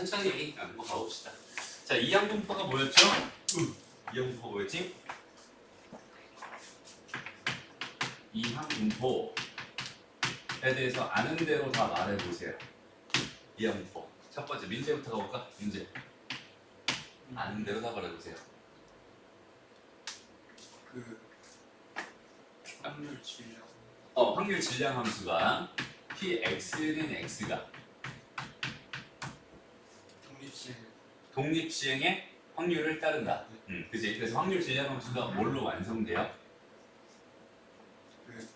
천천히 한번 가봅시다. 자, 이항분포가 뭐였죠? 이항분포가 뭐였지? 이항분포에 대해서 아는 대로 다 말해보세요. 이항분포. 첫 번째 민재부터 가볼까? 민재. 아는 대로 다 말해보세요. 그 확률 질량. 확률 질량 함수가 px는 x가 독립시행의 확률을 따른다. 그지? 그래서 확률 질량 함수가 뭘로 완성돼요? 그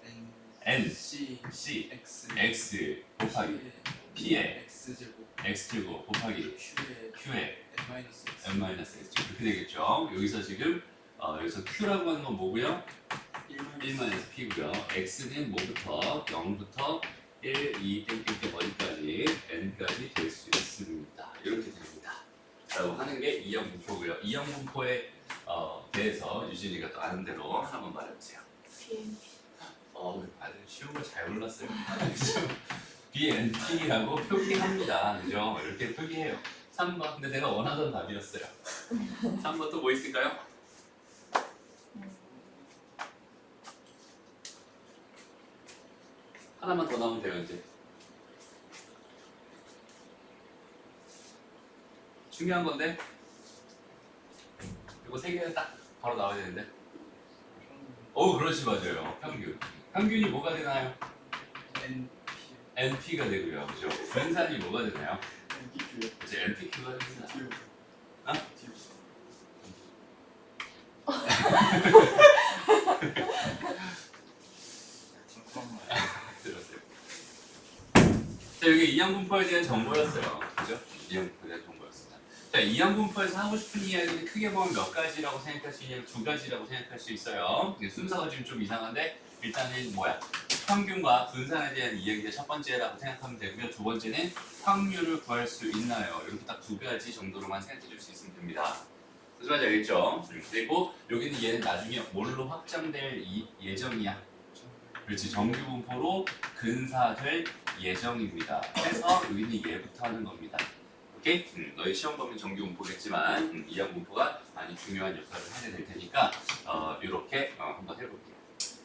n, C x, X x 곱하기 p의 X 제곱 x제곱 곱하기 Q의 q의 N 마이너스 X n-x 이렇게 되겠죠. 여기서 지금 여기서 q라고 하는 건 뭐고요? 1-p고요. x는 뭐부터 0부터 1, 2, 땡땡땡 어디까지 n까지 될 수 있습니다. 이렇게 됩니다. 라고 하는 게 이항분포고요. 이항분포에 대해서 유진이가 또 아는 대로 한번 말해보세요. 아주 쉬운 걸 잘 골랐어요. BNP라고 표기합니다. 그죠? 이렇게 표기해요. 3번. 근데 내가 원하던 답이었어요. 3번 또 뭐 있을까요? 하나만 더 나오면 돼요, 이제. 중요한 건데. 이거 세 개는 딱 바로 나와야 되는데. 그렇지, 맞아요. 평균. 평균이 뭐가 되나요? NP가 되고요. 그죠? 분산이 뭐가 되나요? 이제 NPQ가 됩니다. 어? 들었어요. 자, 여기 이항분포에 대한 정보였어요. 그죠? 이항분포에 대한 정보였습니다. 자, 이항분포에서 하고 싶은 이야기는 크게 보면 몇 가지라고 생각할 수 있냐면 두 가지라고 생각할 수 있어요. 순서가 지금 좀 이상한데 일단은 뭐야? 평균과 분산에 대한 이야기가 첫 번째라고 생각하면 되고요. 두 번째는 확률을 구할 수 있나요? 이렇게 딱 두 가지 정도로만 생각해 줄 수 있으면 됩니다. 무슨 말인지 알겠죠? 그리고 여기는 얘는 나중에 뭘로 확장될 예정이야. 그렇지, 정규분포로 근사될 예정입니다. 그래서 여기는 얘부터 하는 겁니다. 오케이? 너희 시험 보면 정규분포겠지만 이항분포가 많이 중요한 역할을 하게 될 테니까 이렇게 한번 해볼게요.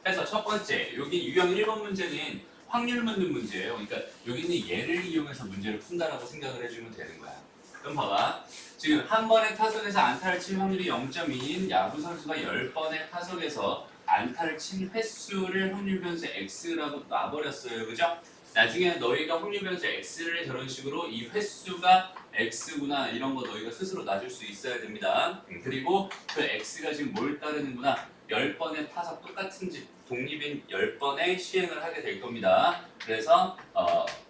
그래서 첫 번째, 여기 유형 1번 문제는 확률 묻는 문제예요. 그러니까 여기는 얘를 이용해서 문제를 푼다라고 생각을 해주면 되는 거야. 그럼 봐봐. 지금 한 번의 타석에서 안타를 칠 확률이 0.2인 야구 선수가 10번의 타석에서 안타를 친 횟수를 확률 변수 x라고 놔버렸어요. 그죠? 나중에 너희가 확률 변수 x를 저런 식으로 이 횟수가 x구나 이런 거 너희가 스스로 놔줄 수 있어야 됩니다. 그리고 그 x가 지금 뭘 따르는구나. 10번의 타석 똑같은 독립인 10번의 시행을 하게 될 겁니다. 그래서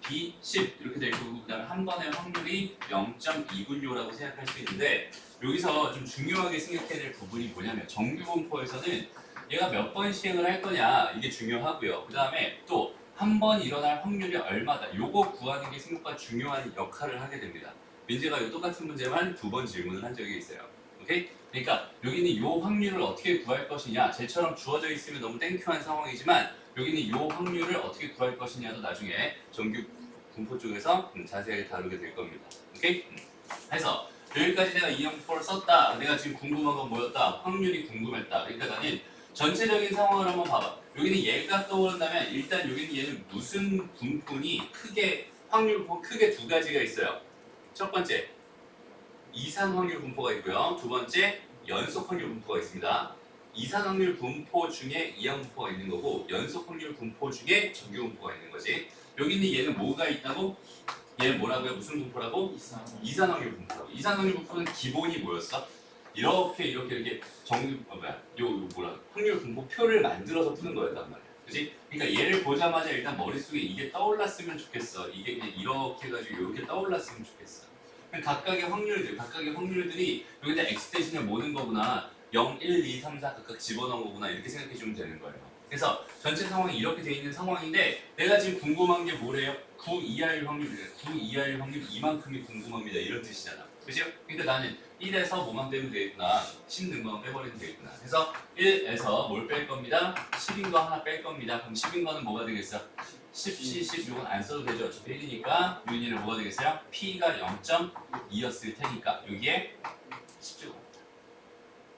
B10 이렇게 될 거고 그 다음에 한 번의 확률이 0.2군요라고 생각할 수 있는데 여기서 좀 중요하게 생각해야 될 부분이 뭐냐면 정규분포에서는 얘가 몇 번 시행을 할 거냐 이게 중요하고요. 그 다음에 또 한 번 일어날 확률이 얼마다 요거 구하는 게 생각보다 중요한 역할을 하게 됩니다. 민재가 이 똑같은 문제만 2번 질문을 한 적이 있어요. 오케이? 그러니까 여기는 이 확률을 어떻게 구할 것이냐 쟤처럼 주어져 있으면 너무 땡큐한 상황이지만 여기는 이 확률을 어떻게 구할 것이냐도 나중에 정규 분포 쪽에서 자세하게 다루게 될 겁니다. 오케이? 그래서 여기까지 내가 이항분포를 썼다. 내가 지금 궁금한 건 뭐였다? 확률이 궁금했다. 그러니까 나는 전체적인 상황을 한번 봐봐. 여기는 얘가 떠오른다면 일단 여기는 얘는 무슨 분포니 확률 크게 두 가지가 있어요. 첫 번째 이산 확률 분포가 있고요. 두 번째 연속 확률 분포가 있습니다. 이산 확률 분포 중에 이항분포가 있는 거고 연속 확률 분포 중에 정규 분포가 있는 거지. 여기는 얘는 뭐가 있다고? 얘는 뭐라고요? 무슨 분포라고? 이산 확률 분포라고. 이산 확률 분포는 기본이 뭐였어? 이렇게 확률 분포표를 만들어서 푸는 거였단 말이야. 그지? 그러니까 얘를 보자마자 일단 머릿속에 이게 떠올랐으면 좋겠어. 이게 그냥 이렇게 해가지고 이렇게 떠올랐으면 좋겠어. 각각의 확률들이 여기다 x 대신에 모는 거구나. 0, 1, 2, 3, 4 각각 집어넣은 거구나. 이렇게 생각해 주면 되는 거예요. 그래서 전체 상황이 이렇게 돼 있는 상황인데 내가 지금 궁금한 게 뭐래요? 9 이하일 확률 이만큼이 궁금합니다. 이런 뜻이잖아. 그죠? 그러니까 나는 1에서 뭐만 빼면 되겠구나. 10 넣은 거만 빼버리면 되겠구나. 그래서 1에서 뭘 뺄 겁니다. 10인 거 하나 뺄 겁니다. 그럼 10인 거는 뭐가 되겠어? 10, 10 이건 안 써도 되죠. 어차피 1이니까 유인이는 뭐가 되겠어요? P가 0.2였을 테니까 여기에 10제곱.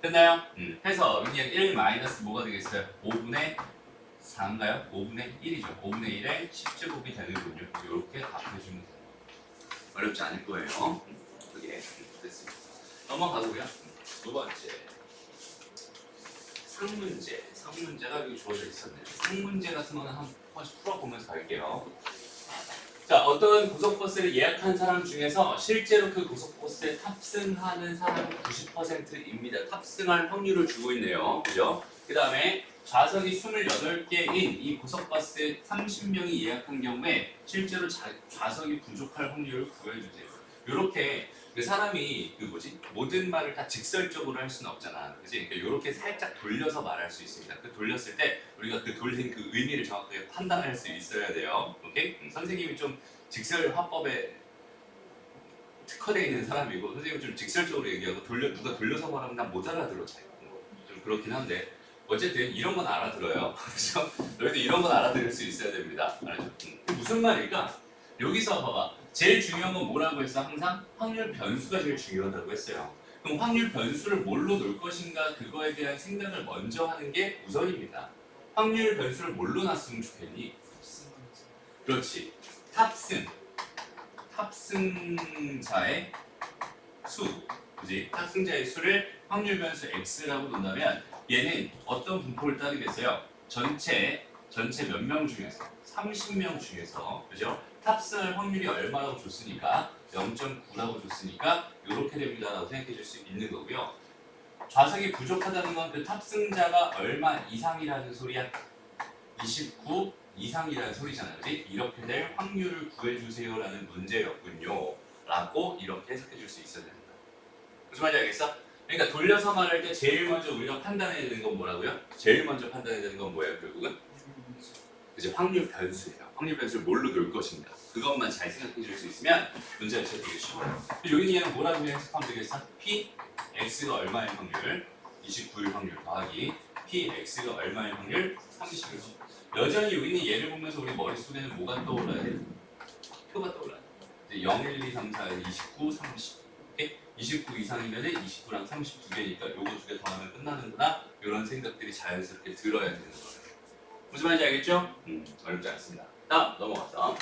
됐나요? 해서 그냥 1 마이너스 뭐가 되겠어요? 5분의 4인가요? 5분의 1이죠. 5분의 1에 10제곱이 되는군요. 이렇게 답해주면 돼요. 어렵지 않을 거예요. 그게 됐습니다. 넘어가고요. 두 번째. 상문제. 상문제가 여기 주어져 있었네요. 상문제 같은 거는 한 번씩 풀어보면서 갈게요. 자, 어떤 고속버스를 예약한 사람 중에서 실제로 그 고속버스에 탑승하는 사람이 90%입니다. 탑승할 확률을 주고 있네요. 그죠? 그 다음에 좌석이 28개인 이 고속버스에 30명이 예약한 경우에 실제로 좌석이 부족할 확률을 구해주세요. 이렇게 그 사람이 그 뭐지? 모든 말을 다 직설적으로 할 수는 없잖아. 그지? 그러니까 이렇게 살짝 돌려서 말할 수 있습니다. 그 돌렸을 때 우리가 그 돌린 그 의미를 정확하게 판단할 수 있어야 돼요. 오케이? 선생님이 좀 직설 화법에 특화되어 있는 사람이고 선생님은 좀 직설적으로 얘기하고 누가 돌려서 말하면 난 못 알아들어. 좀 그렇긴 한데 어쨌든 이런 건 알아들어요. 그래서 너희도 이런 건 알아들을 수 있어야 됩니다. 알죠? 무슨 말일까? 여기서 봐봐. 제일 중요한 건 뭐라고 했어? 항상 확률 변수가 제일 중요하다고 했어요. 그럼 확률 변수를 뭘로 놓을 것인가 그거에 대한 생각을 먼저 하는 게 우선입니다. 확률 변수를 뭘로 놨으면 좋겠니? 그렇지. 탑승자의 수. 그지? 탑승자의 수를 확률 변수 x라고 놓는다면 얘는 어떤 분포를 따르겠어요? 전체 몇 명 중에서 30명 중에서 그죠? 탑승할 확률이 얼마라고 줬으니까 0.9라고 줬으니까 이렇게 됩니다라고 생각해 줄 수 있는 거고요. 좌석이 부족하다는 건 그 탑승자가 얼마 이상이라는 소리야? 29 이상이라는 소리잖아요. 그지? 이렇게 될 확률을 구해주세요라는 문제였군요. 라고 이렇게 해석해 줄 수 있어야 됩니다. 무슨 말인지 알겠어? 그러니까 돌려서 말할 때 제일 먼저 우리가 판단해야 되는 건 뭐라고요? 제일 먼저 판단해야 되는 건 뭐예요? 결국은? 이제 확률 변수예요. 확률 변수를 뭘로 놓을 것인가. 그것만 잘 생각해 줄 수 있으면 문제가 되게 쉬워요. 여기 얘는 뭐라고 해석하면 되겠어? P, X가 얼마의 확률? 29일 확률 더하기 P, X가 얼마의 확률? 30일 확률. 여전히 여기는 얘를 보면서 우리 머릿속에는 뭐가 떠올라야 돼? 표가 떠올라야 돼. 0, 1, 2, 3, 4, 29, 30. 오케이? 29 이상이면 29랑 30 두 개니까 요거 두 개 더하면 끝나는구나. 이런 생각들이 자연스럽게 들어야 되는 거예요. 무슨 말인지 알겠죠? 어렵지 않습니다. 다음 넘어가서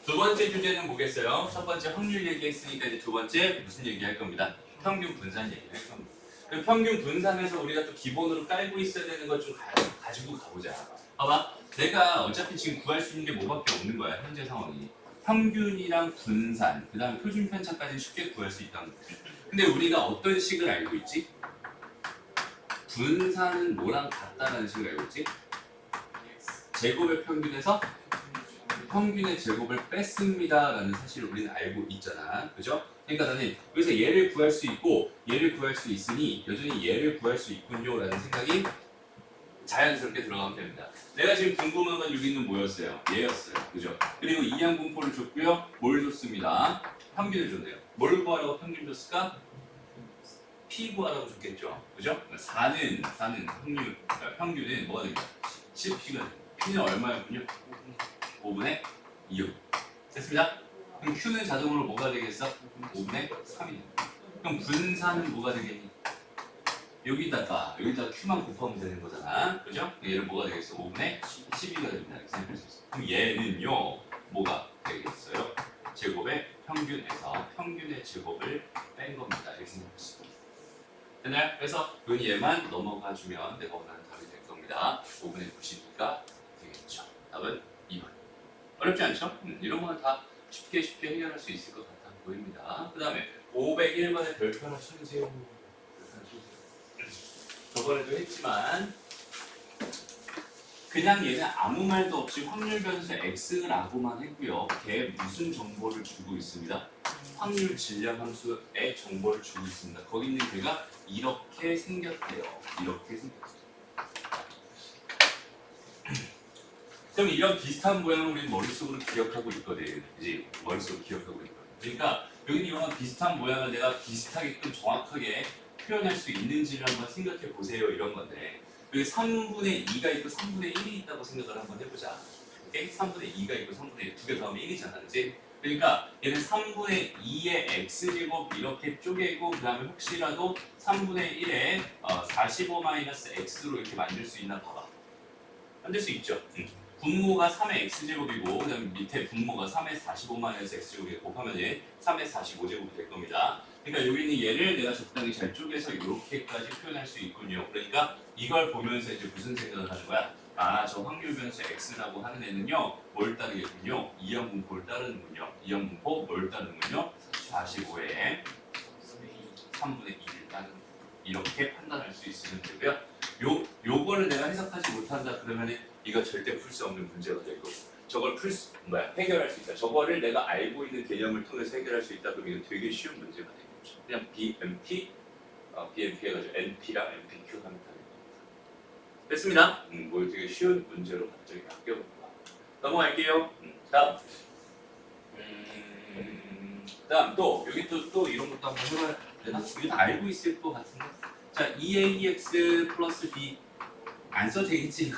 두 번째 주제는 뭐겠어요? 첫 번째 확률 얘기했으니까 이제 두 번째 무슨 얘기할 겁니다. 평균 분산 얘기할 겁니다. 그 평균 분산에서 우리가 또 기본으로 깔고 있어야 되는 것 좀 가지고 가보자. 봐봐, 내가 어차피 지금 구할 수 있는 게 뭐밖에 없는 거야. 현재 상황이. 평균이랑 분산, 그 다음에 표준 편차까지 쉽게 구할 수 있다는 거지. 근데 우리가 어떤 식을 알고 있지? 분산은 뭐랑 같다라는 식을 알고 있지? 제곱의 평균에서 평균의 제곱을 뺐습니다라는 사실을 우리는 알고 있잖아. 그죠? 그러니까 나는 여기서 얘를 구할 수 있고 얘를 구할 수 있으니 여전히 얘를 구할 수 있군요라는 생각이 자연스럽게 들어가면 됩니다. 내가 지금 궁금한 건 여기 있는 뭐였어요? 얘였어요. 그죠? 그리고 이항분포를 줬고요. 뭘 줬습니다? 평균을 줬네요. 뭘 구하라고 평균 줬을까? P 구하라고 줬겠죠. 그죠? 4는 확률, 평균은 뭐가 됩니까? 10P가 됩니다. P는 얼마였군요? 5분의 2요. 됐습니다. 그럼 Q는 자동으로 뭐가 되겠어? 5분의 3이. 그럼 분산은 뭐가 되겠니? 여기다가 Q만 곱하면 되는 거잖아. 그죠? 얘는 뭐가 되겠어? 5분의 12가 됩니다. 이렇게 생각할 수 있어. 그럼 얘는요, 뭐가 되겠어요? 제곱의 평균에서 평균의 제곱을 뺀 겁니다. 이렇게 생각할 수 있습니다. 됐나요? 그래서 얘만 넘어가 주면 내가 원하는 답이 될 겁니다. 5분의 92가 되겠죠. 답은 2번. 어렵지 않죠? 이런 거는 다 쉽게 해결할 수 있을 것 같아 보입니다. 그 다음에 501번에 별표 하나 쳐주세요. 저번에도 했지만 그냥 얘는 아무 말도 없이 확률 변수 x라고만 했고요. 걔 무슨 정보를 주고 있습니다? 확률 질량 함수의 정보를 주고 있습니다. 거기 있는 걔가 이렇게 생겼대요. 이렇게 생겼어요. 그럼 이런 비슷한 모양을 우리 머릿속으로 기억하고 있거든. 이제 머릿속으로 기억하고 있거든. 그러니까 여기는 이런 비슷한 모양을 내가 비슷하게끔 정확하게 표현할 수 있는지를 한번 생각해 보세요. 이런 건데 여기 3분의 2가 있고 3분의 1이 있다고 생각을 한번 해보자. 오케이? 3분의 2가 있고 3분의 1, 두 개 더하면 1이잖아. 그치? 그러니까 얘는 3분의 2의 x제곱 이렇게 쪼개고 그 다음에 혹시라도 3분의 1에 45-x로 이렇게 만들 수 있나 봐봐. 만들 수 있죠. 분모가 3의 x제곱이고 그 다음에 밑에 분모가 3의 45-x제곱이 곱하면 3의 45제곱이 될 겁니다. 그러니까 여기 있는 얘를 내가 적당히 잘 쪼개서 이렇게까지 표현할 수 있군요. 그러니까 이걸 보면서 이제 무슨 생각을 하는 거야? 아, 저 확률 변수 x라고 하는 애는요 뭘 따르겠군요? 이항분포를 따르는군요. 이항분포 뭘 따르는군요? 45에 3분의 2를 따르는 이렇게 판단할 수 있으면 되고요. 요거를 내가 해석하지 못한다 그러면은 이거 절대 풀 수 없는 문제가 되고 저걸 해결할 수 있다. 저거를 내가 알고 있는 개념을 통해서 해결할 수 있다 그러면 이건 되게 쉬운 문제가 되고 그냥 BMP 해가지고 NP랑 NPQ 하면 되는 겁니다. 됐습니다. 뭐 되게 쉬운 문제로 갑자기 바뀌어봅니다. 넘어갈게요. 다음 또 여기 또 이런 것도 한번 해봐야 되나? 이거 다 알고 있을 것 같은데. 자, 2AX 플러스 B 안 써도 되겠지 이거.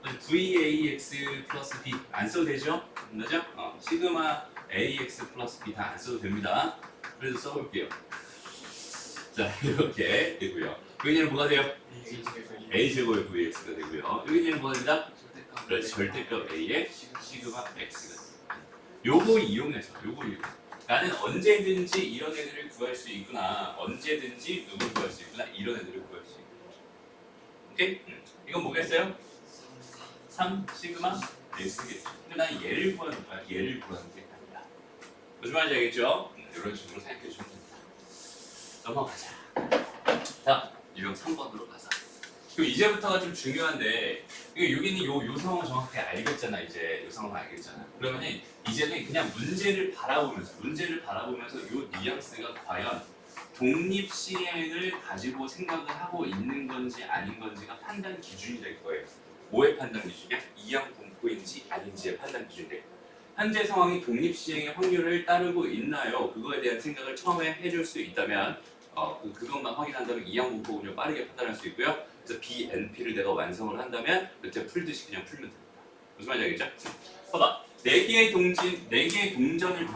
9AX 플러스 B 안 써도 되죠? 맞죠? 시그마 AX 플러스 B 다 안 써도 됩니다. 그래서 써볼게요. 자, 이렇게 되고요. 여기는 뭐가 돼요? A제곱의 VX가 되고요. 여기는 뭐가 됩니다? 그렇지, 절대값 A의 시그마 X가 됩니다. 요거 이용해서 나는 언제든지 이런 애들을 구할 수 있구나. 언제든지 누굴 구할 수 있구나. 이런 애들을 구할 수 있구나. 오케이? 이건 뭐겠어요? 3 시그마 X겠죠. 근데 난 얘를 구하는 거야. 얘를 구하는 게 아니라. 무슨 말인지 알겠죠? 이런 식으로 생각해 주면 됩니다. 넘어가자. 자, 유형 3번으로 가자. 그럼 이제부터가 좀 중요한데 여기는 요 상황을 정확하게 알겠잖아. 이제 요 상황을 알겠잖아. 그러면은 이제는 그냥 문제를 바라보면서 요 뉘앙스가 과연 독립 시행을 가지고 생각을 하고 있는 건지 아닌 건지가 판단 기준이 될 거예요. 뭐의 판단 기준이야? 이항 분포인지 아닌지의 판단 기준이 될 거예요. 현재 상황이 독립 시행의 확률을 따르고 있나요? 그거에 대한 생각을 처음에 해줄 수 있다면 그것만 확인한다면 이항 분포군요 빠르게 판단할 수 있고요. 그래서 BNP를 내가 완성을 한다면 그때 풀듯이 그냥 풀면 됩니다. 무슨 말인지 알겠죠? 봐봐. 4개의 동전을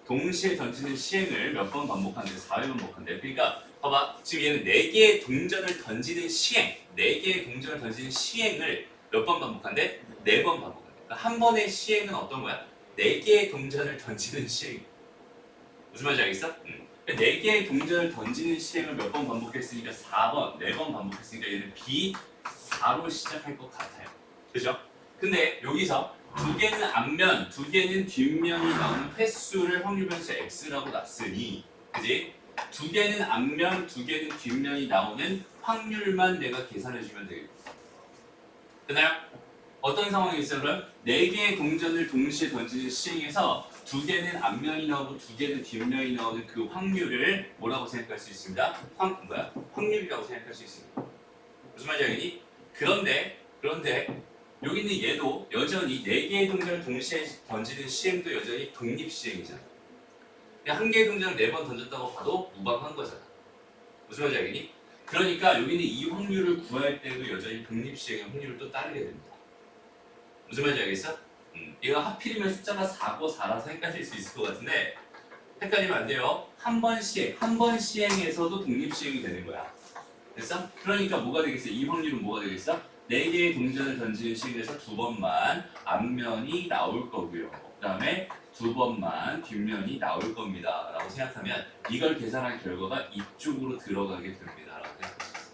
동시에 던지는 시행을 몇 번 반복하는데 4회 반복한대. 그러니까 봐봐. 지금 얘는 4개의 동전을 던지는 시행 4개의 동전을 던지는 시행을 몇 번 반복한대? 4번 반복한대. 그러니까 한 번의 시행은 어떤 거야? 4개의 동전을 던지는 시행. 무슨 말인지 알겠어? 4개의 동전을 던지는 시행을 몇 번 반복했으니까 4번, 4번 반복했으니까 얘는 B4로 시작할 것 같아요. 그죠? 근데 여기서 2개는 앞면, 2개는 뒷면이 나오는 횟수를 확률 변수 X라고 놨으니 그지? 2개는 앞면, 2개는 뒷면이 나오는 확률만 내가 계산해주면 되겠다. 됐나요? 어떤 상황이 있어요 그럼? 4개의 동전을 동시에 던지는 시행에서 2개는 앞면이 나오고 2개는 뒷면이 나오는 그 확률을 뭐라고 생각할 수 있습니다? 확률이라고 생각할 수 있습니다. 무슨 말인지 알겠니? 그런데 여기는 얘도 여전히 4개의 동전을 동시에 던지는 시행도 여전히 독립시행이잖아. 그냥 한 개의 동전을 4번 던졌다고 봐도 무방한 거잖아. 무슨 말인지 알겠니? 그러니까 여기는 이 확률을 구할 때도 여전히 독립시행의 확률을 또 따르게 됩니다. 무슨 말인지 알겠어? 얘가 하필이면 숫자가 4고 4라서 헷갈릴 수 있을 것 같은데 헷갈리면 안 돼요. 한 번 시행에서도 독립시행이 되는 거야. 됐어? 그러니까 뭐가 되겠어? 이 확률은 뭐가 되겠어? 4개의 동전을 던지는 시행에서 2번만 앞면이 나올 거고요. 그 다음에 2번만 뒷면이 나올 겁니다. 라고 생각하면 이걸 계산한 결과가 이쪽으로 들어가게 됩니다. 라고 생각할 수 있어요.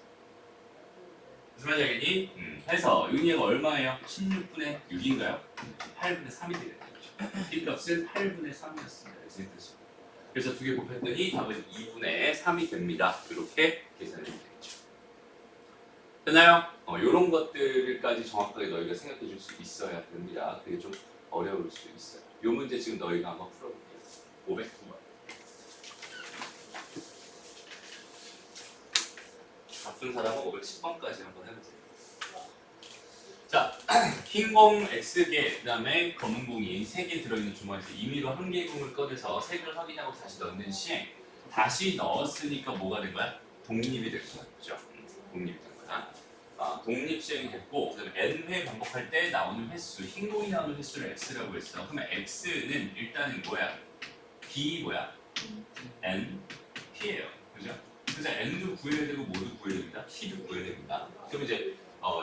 무슨 말인지 알겠니? 해서 여기 얘가 얼마예요? 16분의 6인가요? 8분의 3이 되겠죠. 이 값은 8분의 3이었습니다. 그래서 2개 곱했더니 답은 2분의 3이 됩니다. 이렇게 계산해주면 되겠죠. 됐나요? 이런 것들까지 정확하게 너희가 생각해 줄 수 있어야 됩니다. 그게 좀 어려울 수 있어요. 이 문제 지금 너희가 한번 풀어볼게요. 509번. 바쁜 사람은 510번까지 한번 해보세요. 자, 흰 공 4개, 그 다음에 검은 공이 3개 들어있는 주머니에서 임의로 1개의 공을 꺼내서 색을 확인하고 다시 넣는 시행. 다시 넣었으니까 뭐가 된 거야? 독립이 될 거야. 그죠? 독립이 된 거야. 독립 시행이 됐고, 그 다음에 n회 반복할 때 나오는 횟수, 흰 공이 나오는 횟수를 x라고 했어. 그러면 x는 일단은 뭐야? b 뭐야? n, p예요. 그죠? 그래서 n도 구해야 되고 모두 구해야 됩니다. p도 구해야 됩니다. 그럼 이제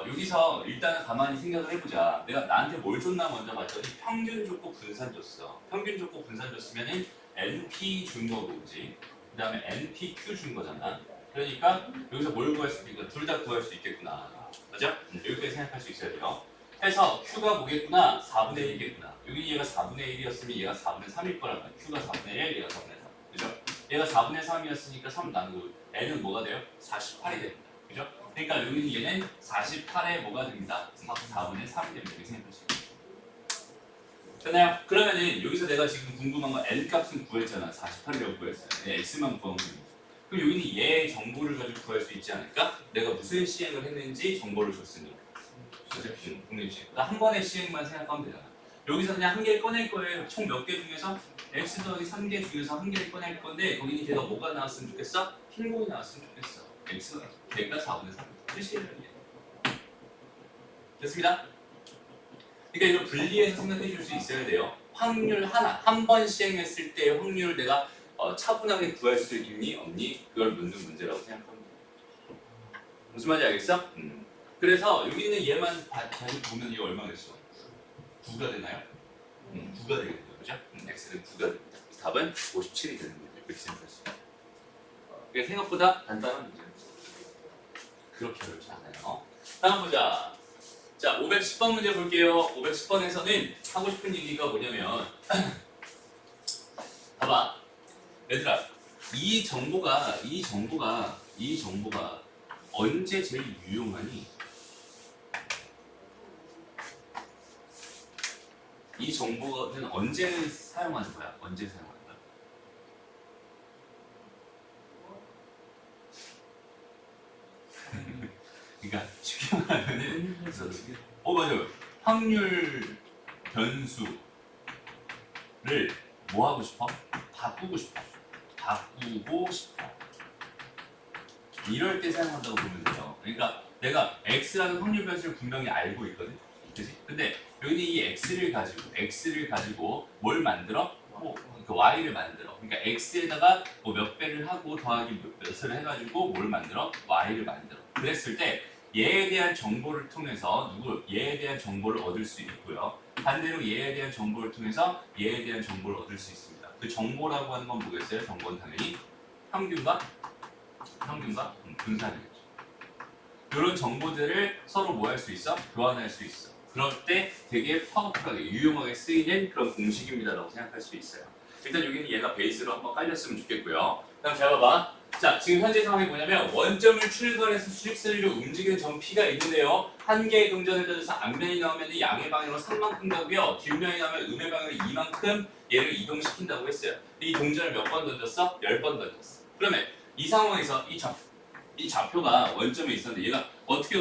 여기서 일단은 가만히 생각을 해보자. 내가 나한테 뭘 줬나 먼저 봤더니 평균 줬고 분산 줬어. 평균 줬고 분산 줬으면은 np 준 거고, 그지? 그 다음에 npq 준 거잖아. 그러니까 여기서 뭘 구할 수 있겠구나. 둘 다 구할 수 있겠구나. 맞아? 여기까지 생각할 수 있어야 돼요. 해서 q가 뭐겠구나? 4분의 1이겠구나. 여기 얘가 4분의 1이었으면 얘가 4분의 3일 거란 말이야. q가 4분의 1, 얘가 4분의 3. 그죠? 얘가 4분의 3이었으니까 3 나누고 n은 뭐가 돼요? 48이 됩니다. 그죠? 그러니까 여기는 얘는 48에 뭐가 됩니다. 4분의 3이 됩니다. 이렇게 생각할 수 있어요. 됐나요? 그러면은 여기서 내가 지금 궁금한 건 n 값은 구했잖아. 48이라고 구했어요. x만 구한 겁니다. 그럼 여기는 얘의 정보를 가지고 구할 수 있지 않을까? 내가 무슨 시행을 했는지 정보를 줬으니. 그죠? 독립시행. 한 번의 시행만 생각하면 되잖아. 여기서 그냥 한 개를 꺼낼 거예요. 총 몇 개 중에서 x 더하기 3개 중에서 한 개를 꺼낼 건데 거기는 걔가 뭐가 나왔으면 좋겠어? 흰 공이 나왔으면 좋겠어. x가 걔가 4분의 3. 끝이에요. 됐습니다. 그러니까 이거 분리해서 생각해 줄 수 있어야 돼요. 확률 하나, 한 번 시행했을 때의 확률을 내가 차분하게 구할 수 있니 없니? 그걸 묻는 문제라고 생각합니다. 무슨 말인지 알겠어? 그래서 여기는 얘만 다시 보면 이거 얼마 됐어? 9가 되나요? 9가 되겠죠, 그죠? x는 9가 됩니다. 답은 57이 되는 거죠. 이렇게 생각할 수 있어요. 이게 생각보다 간단한 문제예요. 그렇게 어렵지 않아요. 다음 보자. 자, 510번 문제 볼게요. 510번에서는 하고 싶은 얘기가 뭐냐면 봐봐. 얘들아, 이 정보가 언제 제일 유용하니? 이 정보는 언제 사용하는 거야? 언제 사용하는 거야? 그러니까 쉽게 말하면은 맞아요. 확률 변수를 뭐 하고 싶어? 바꾸고 싶어. 이럴 때 사용한다고 보면 돼요. 그러니까 내가 x라는 확률 변수를 분명히 알고 있거든. 그치? 근데 여기는 이 x를 가지고 뭘 만들어? 그 y를 만들어. 그러니까 x에다가 뭐 몇 배를 하고 더하기 몇을 해가지고 뭘 만들어? y를 만들어. 그랬을 때 얘에 대한 정보를 통해서 얘에 대한 정보를 얻을 수 있고요. 반대로 얘에 대한 정보를 통해서 얘에 대한 정보를 얻을 수 있습니다. 그 정보라고 하는 건 뭐겠어요? 정보는 당연히 평균과 분산이겠죠. 이런 정보들을 서로 뭐 할 수 있어? 교환할 수 있어. 그럴 때 되게 파워풀하게 유용하게 쓰이는 그런 공식입니다라고 생각할 수 있어요. 일단 여기는 얘가 베이스로 한번 깔렸으면 좋겠고요. 그다음 잘 봐봐. 자, 지금 현재 상황이 뭐냐면 원점을 출발해서 수직선으로 움직이는 점 P가 있는데요. 한 개의 동전을 던져서 앞면이 나오면 양의 방향으로 3만큼 가고요. 뒷면이 나오면 음의 방향으로 2만큼 얘를 이동시킨다고 했어요. 이 동전을 몇 번 던졌어? 10번 던졌어. 그러면 이 상황에서 이 좌표가 원점에 있었는데 얘가 어떻게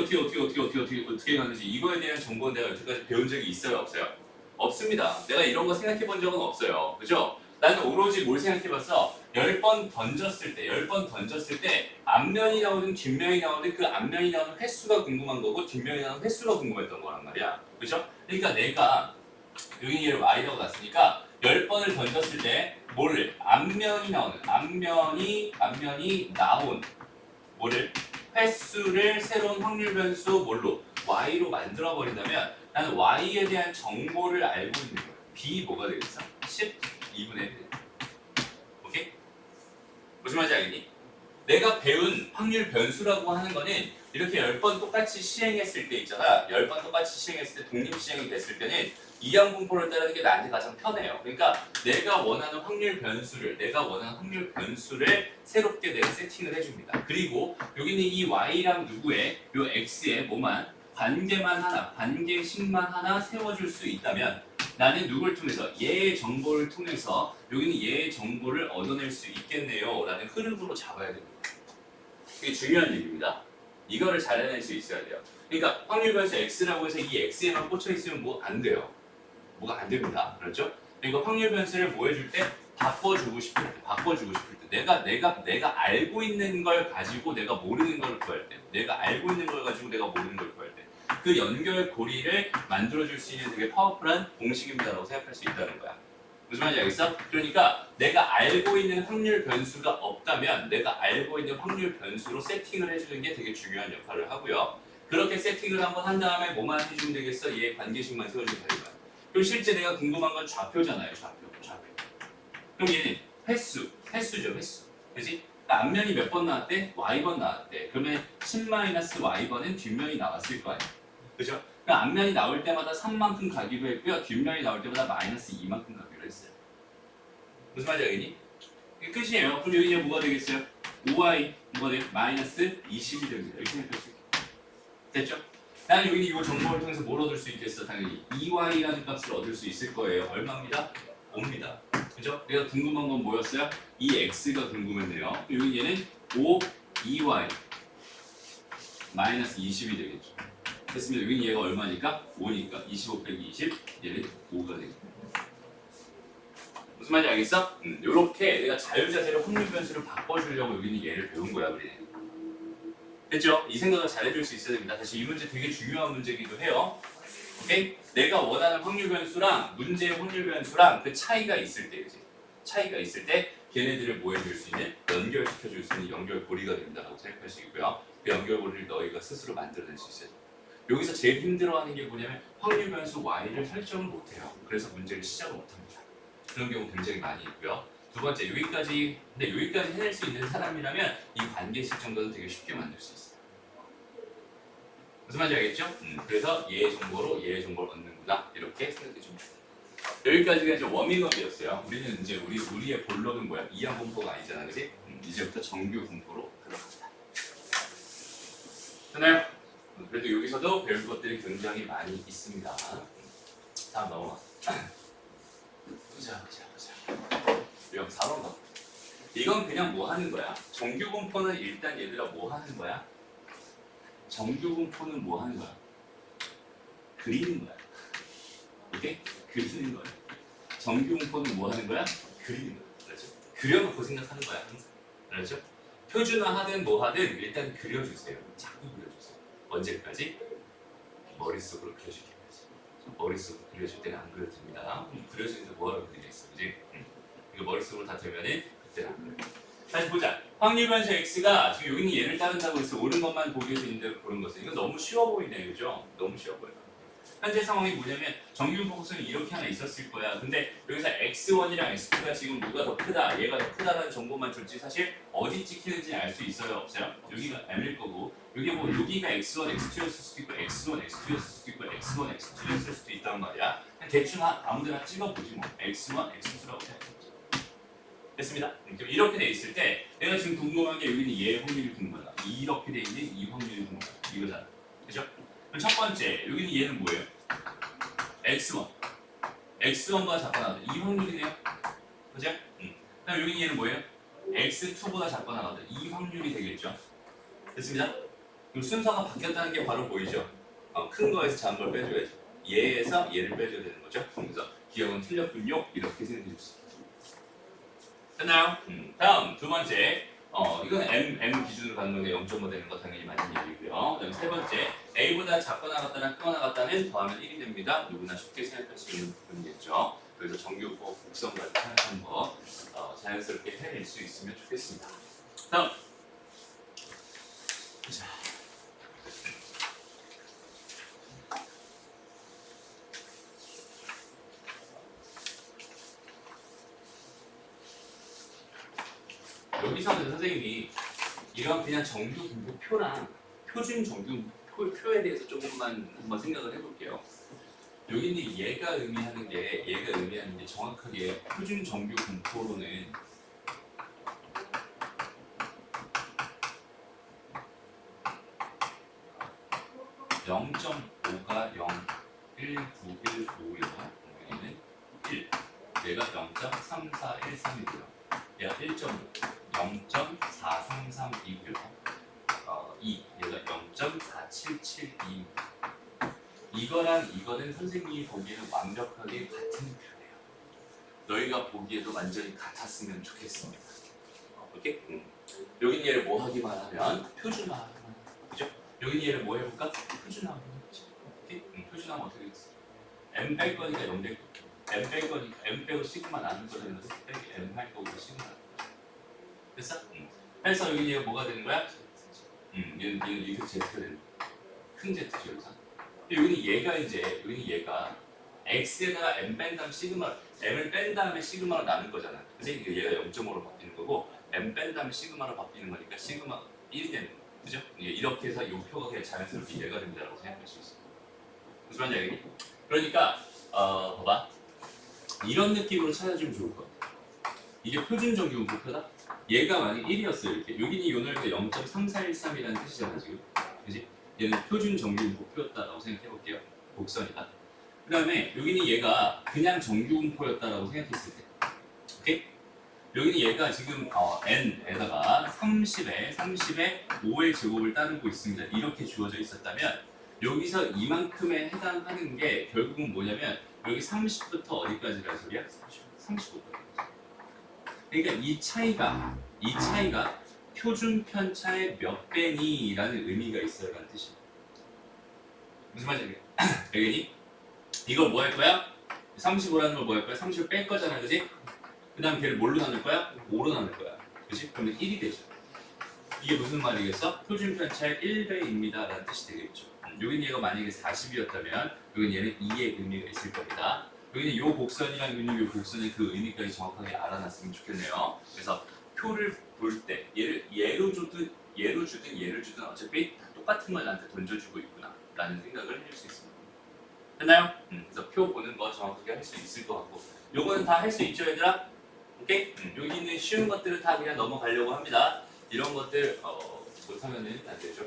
가는지 이거에 대한 정보는 내가 여태까지 배운 적이 있어요? 없어요? 없습니다. 내가 이런 거 생각해 본 적은 없어요. 그죠? 나는 오로지 뭘 생각해봤어? 10번 던졌을 때 앞면이 나오든 뒷면이 나오든 그 앞면이 나오는 횟수가 궁금한 거고 뒷면이 나오는 횟수가 궁금했던 거란 말이야. 그죠? 그러니까 내가 여기 얘를 y라고 놨으니까 10번을 던졌을 때 뭐를? 앞면이 나온 뭐를? 횟수를 새로운 확률 변수 뭘로? y로 만들어 버린다면 나는 y에 대한 정보를 알고 있는 거야. b 뭐가 되겠어? 12분의 1. 오케이? 무슨 말인지 알겠니? 내가 배운 확률 변수라고 하는 거는 이렇게 10번 똑같이 시행했을 때 있잖아. 10번 똑같이 시행했을 때 독립 시행이 됐을 때는 이항분포를 따르는 게 나한테 가장 편해요. 그러니까 내가 원하는 확률 변수를 새롭게 내가 세팅을 해줍니다. 그리고 여기는 이 y랑 누구의 요 x의 뭐만 관계식만 하나 세워줄 수 있다면 나는 누굴 통해서? 얘의 정보를 통해서 여기는 얘의 정보를 얻어낼 수 있겠네요 라는 흐름으로 잡아야 됩니다. 이게 중요한 얘기입니다. 이거를 잘 해낼 수 있어야 돼요. 그러니까 확률 변수 x라고 해서 이 x에만 꽂혀 있으면 뭐 안 돼요. 뭐가 안 됩니다. 그렇죠? 그리고 확률 변수를 뭐 해줄 때 바꿔주고 싶을 때 내가 알고 있는 걸 가지고 내가 모르는 걸 구할 때 내가 알고 있는 걸 가지고 내가 모르는 걸 구할 때 그 연결 고리를 만들어줄 수 있는 되게 파워풀한 공식입니다라고 생각할 수 있다는 거야. 무슨 말인지 알겠어? 그러니까 내가 알고 있는 확률 변수가 없다면 내가 알고 있는 확률 변수로 세팅을 해주는 게 되게 중요한 역할을 하고요. 그렇게 세팅을 한번 한 다음에 뭐만 해주면 되겠어? 얘 관계식만 세워주면 되는 거야. 그럼 실제 내가 궁금한 건 좌표잖아요. 좌표. 그럼 얘는 횟수죠. 그지? 그러니까 앞면이 몇 번 나왔대? y번 나왔대. 그러면 10-y번은 뒷면이 나왔을 거 아니야. 그죠? 그러니까 앞면이 나올 때마다 3만큼 가기로 했고요. 뒷면이 나올 때마다 -2만큼 가기로 했어요. 무슨 말인지 알겠니? 이게 끝이에요. 그럼 여기 이제 뭐가 되겠어요? 5y 뭐가 돼요? -20이 됩니다. 이렇게 생각할 수 있게. 됐죠? 나는 여기 이 정보를 통해서 뭘 얻을 수 있겠어? 당연히 2y라는 값을 얻을 수 있을 거예요. 얼마입니다? 5입니다. 그죠? 내가 궁금한 건 뭐였어요? 이 x가 궁금했네요. 여기 얘는 5, 2y -20이 되겠죠. 됐습니다. 여기 얘가 얼마니까? 5니까 25 빼기 20 얘는 5가 되겠죠. 무슨 말인지 알겠어? 요렇게 내가 자유자재로 확률 변수를 바꿔주려고 여기는 얘를 배운 거야, 우리. 됐죠? 이 생각을 잘 해줄 수 있어야 됩니다. 사실 이 문제 되게 중요한 문제이기도 해요. 오케이? 내가 원하는 확률 변수랑 문제의 확률 변수랑 그 차이가 있을 때, 그지? 차이가 있을 때 걔네들을 뭐 해줄 수 있는? 연결시켜줄 수 있는 연결 고리가 된다고 생각할 수 있고요. 그 연결 고리를 너희가 스스로 만들어낼 수 있어요. 여기서 제일 힘들어하는 게 뭐냐면 확률 변수 y를 설정을 못해요. 그래서 문제를 시작을 못합니다. 그런 경우 굉장히 많이 있고요. 두 번째, 근데 여기까지 해낼 수 있는 사람이라면 이 관계식 정도는 되게 쉽게 만들 수 있어요. 무슨 말인지 알겠죠? 그래서 얘의 정보로 얘의 정보를 얻는구나 이렇게 생각해 줍니다. 여기까지가 이제 워밍업이었어요. 우리는 이제 우리의 본론은 뭐야? 이항 분포가 아니잖아, 그지? 이제부터 정규 분포로 들어갑니다. 되나요? 그래도 여기서도 배울 것들이 굉장히 많이 있습니다. 다음 넘어가. 보자. 여기 4번 가. 이건 그냥 뭐 하는 거야? 정규 분포는 일단 얘들아 뭐 하는 거야? 정규 분포는 뭐 하는 거야? 그리는 거야. 오케이? 그리는 거야. 정규 분포는 뭐 하는 거야? 그리는 거야. 그렇죠? 그려놓고 생각하는 거야, 항상. 그렇죠? 표준화하든 뭐 하든 일단 그려주세요. 자꾸 그려주세요. 언제까지? 머릿속으로 그려줄 때까지. 머릿속으로 그려줄 때는 안 그려도 됩니다. 그려주는데 뭐하러 그리겠어, 그지? 이거 머릿속으로 다 되면은 그때는 안 그려. 다시 보자. 확률 변수 x가 지금 여기는 얘를 따른다고 해서 옳은 것만 보기 위해서 있는 대로 보는 것은 이건 너무 쉬워 보이네, 그죠? 너무 쉬워 보여. 현재 상황이 뭐냐면 정규 분포수는 이렇게 하나 있었을 거야. 근데 여기서 x1이랑 x2가 지금 누가 더 크다, 얘가 더 크다라는 정보만 줄지 사실 어디 찍히는지 알 수 있어요, 없어요? 여기가 m일 거고 여기 뭐 여기가 x1, x2였을 수도 있고 x1, x2였을 수도 있고 x1, x2였을 수도 있단 말이야. 대충 아무데나 찍어보지 뭐. x1, x2라고 생각해. 됐습니다. 그럼 이렇게 돼 있을 때 내가 지금 궁금한 게 여기는 얘 확률이 궁금하다. 이렇게 돼 있는 이 확률이 궁금하다. 이거잖아. 그죠? 그럼 첫 번째 여기는 얘는 뭐예요? x1. x1보다 작거나 같다. 이 확률이네요. 그죠? 그럼 여기 얘는 뭐예요? x2보다 작거나 같다. 이 확률이 되겠죠. 됐습니다. 그럼 순서가 바뀌었다는 게 바로 보이죠? 큰 거에서 작은 걸 빼줘야지. 얘에서 얘를 빼줘야 되는 거죠. 그래서 기억은 틀렸군요. 이렇게 생각해 주세요. 됐나요? 다음 두 번째 이건 m 기준으로 가는 건데 0.5 되는 거 당연히 맞는 얘기고요. 그다음 세 번째 a보다 작거나 같다나 크거나 같다는 더하면 1이 됩니다. 누구나 쉽게 생각할 수 있는 부분이겠죠. 그래서 정규고 곡선까지 생각하는 거 자연스럽게 해낼 수 있으면 좋겠습니다. 다음 자. 여기서는 선생님이 이런 그냥 정규 분포표랑 표준 정규 표에 대해서 조금만 한번 생각을 해볼게요. 여기는 얘가 의미하는 게 정확하게 표준 정규 분포로는 (0.5가 0, 1, 9, 1, 5이고 여기는 1 얘가 0.3413이고요 얘가 1.5 0.433이고요 2 얘가 0.4772. 이거랑 이거는 선생님이 보기에는 완벽하게 같은 표예요. 너희가 보기에도 완전히 같았으면 좋겠습니다. 오케이? 여긴 얘를 뭐 하기만 하면 표준화하기만 하면, 그죠? 여긴 얘를 뭐 해볼까? 표준화하기만 하지. 오케이? 표준화하면 어떻게 되겠어? m 뺄 거니까 0 될 거고, m 뺄 거니까 m 빼고 시그마 나눌 거니까 빼기 m 할 거고 시그마 나눌 거야. 됐어? 그래서 여기 얘가 뭐가 되는 거야? 얘는 이렇게 Z가 되는 거야. 큰 Z죠, 여기서. 여기는 얘가 이제, 여기는 얘가 x에다가 m 뺀 다음 시그마, m을 뺀 다음에 시그마로 나눌 거잖아. 그래서 얘가 0.5로 바뀌는 거고, m 뺀 다음에 시그마로 바뀌는 거니까 시그마 1이 되는 거야. 그죠? 이렇게 해서 이 표가 그냥 자연스럽게 얘가 된다고 생각할 수 있어. 무슨 말인지 알겠니? 그러니까, 봐봐. 이런 느낌으로 찾아주면 좋을 것 같아. 이게 표준 정규분포표다? 얘가 만약 1이었어요, 이렇게. 여기는 요 넓이가 0.3413이라는 뜻이잖아, 지금. 그지? 얘는 표준 정규분포표였다라고 생각해볼게요. 곡선이다. 그 다음에 여기는 얘가 그냥 정규분포였다라고 생각했을 때. 오케이? 여기는 얘가 지금 n에다가 30에 5의 제곱을 따르고 있습니다. 이렇게 주어져 있었다면 여기서 이만큼에 해당하는 게 결국은 뭐냐면 여기 30부터 어디까지라는 소리야? 35까지. 그러니까 이 차이가 표준 편차의 몇 배니? 라는 의미가 있어요 라는 뜻이야. 무슨 말인지 알겠니? 이걸 뭐 할 거야? 35라는 걸 뭐 할 거야? 30을 뺄 거잖아, 그지? 그 다음 걔를 뭘로 나눌 거야? 5로 나눌 거야. 그지? 그러면 1이 되죠. 이게 무슨 말이겠어? 표준 편차의 1배입니다 라는 뜻이 되겠죠. 여기는 얘가 만약에 40이었다면 여기는 얘는 2의 의미가 있을 겁니다. 여기는 요 곡선이랑 여기는 요 곡선의 그 의미까지 정확하게 알아놨으면 좋겠네요. 그래서 표를 볼 때 얘로 주든 얘를 주든 어차피 똑같은 걸 나한테 던져주고 있구나 라는 생각을 할 수 있습니다. 됐나요? 그래서 표 보는 거 정확하게 할 수 있을 것 같고 요거는 다 할 수 있죠 얘들아? 오케이? 여기 있는 쉬운 것들은 다 그냥 넘어가려고 합니다. 이런 것들 못하면은 안 되죠.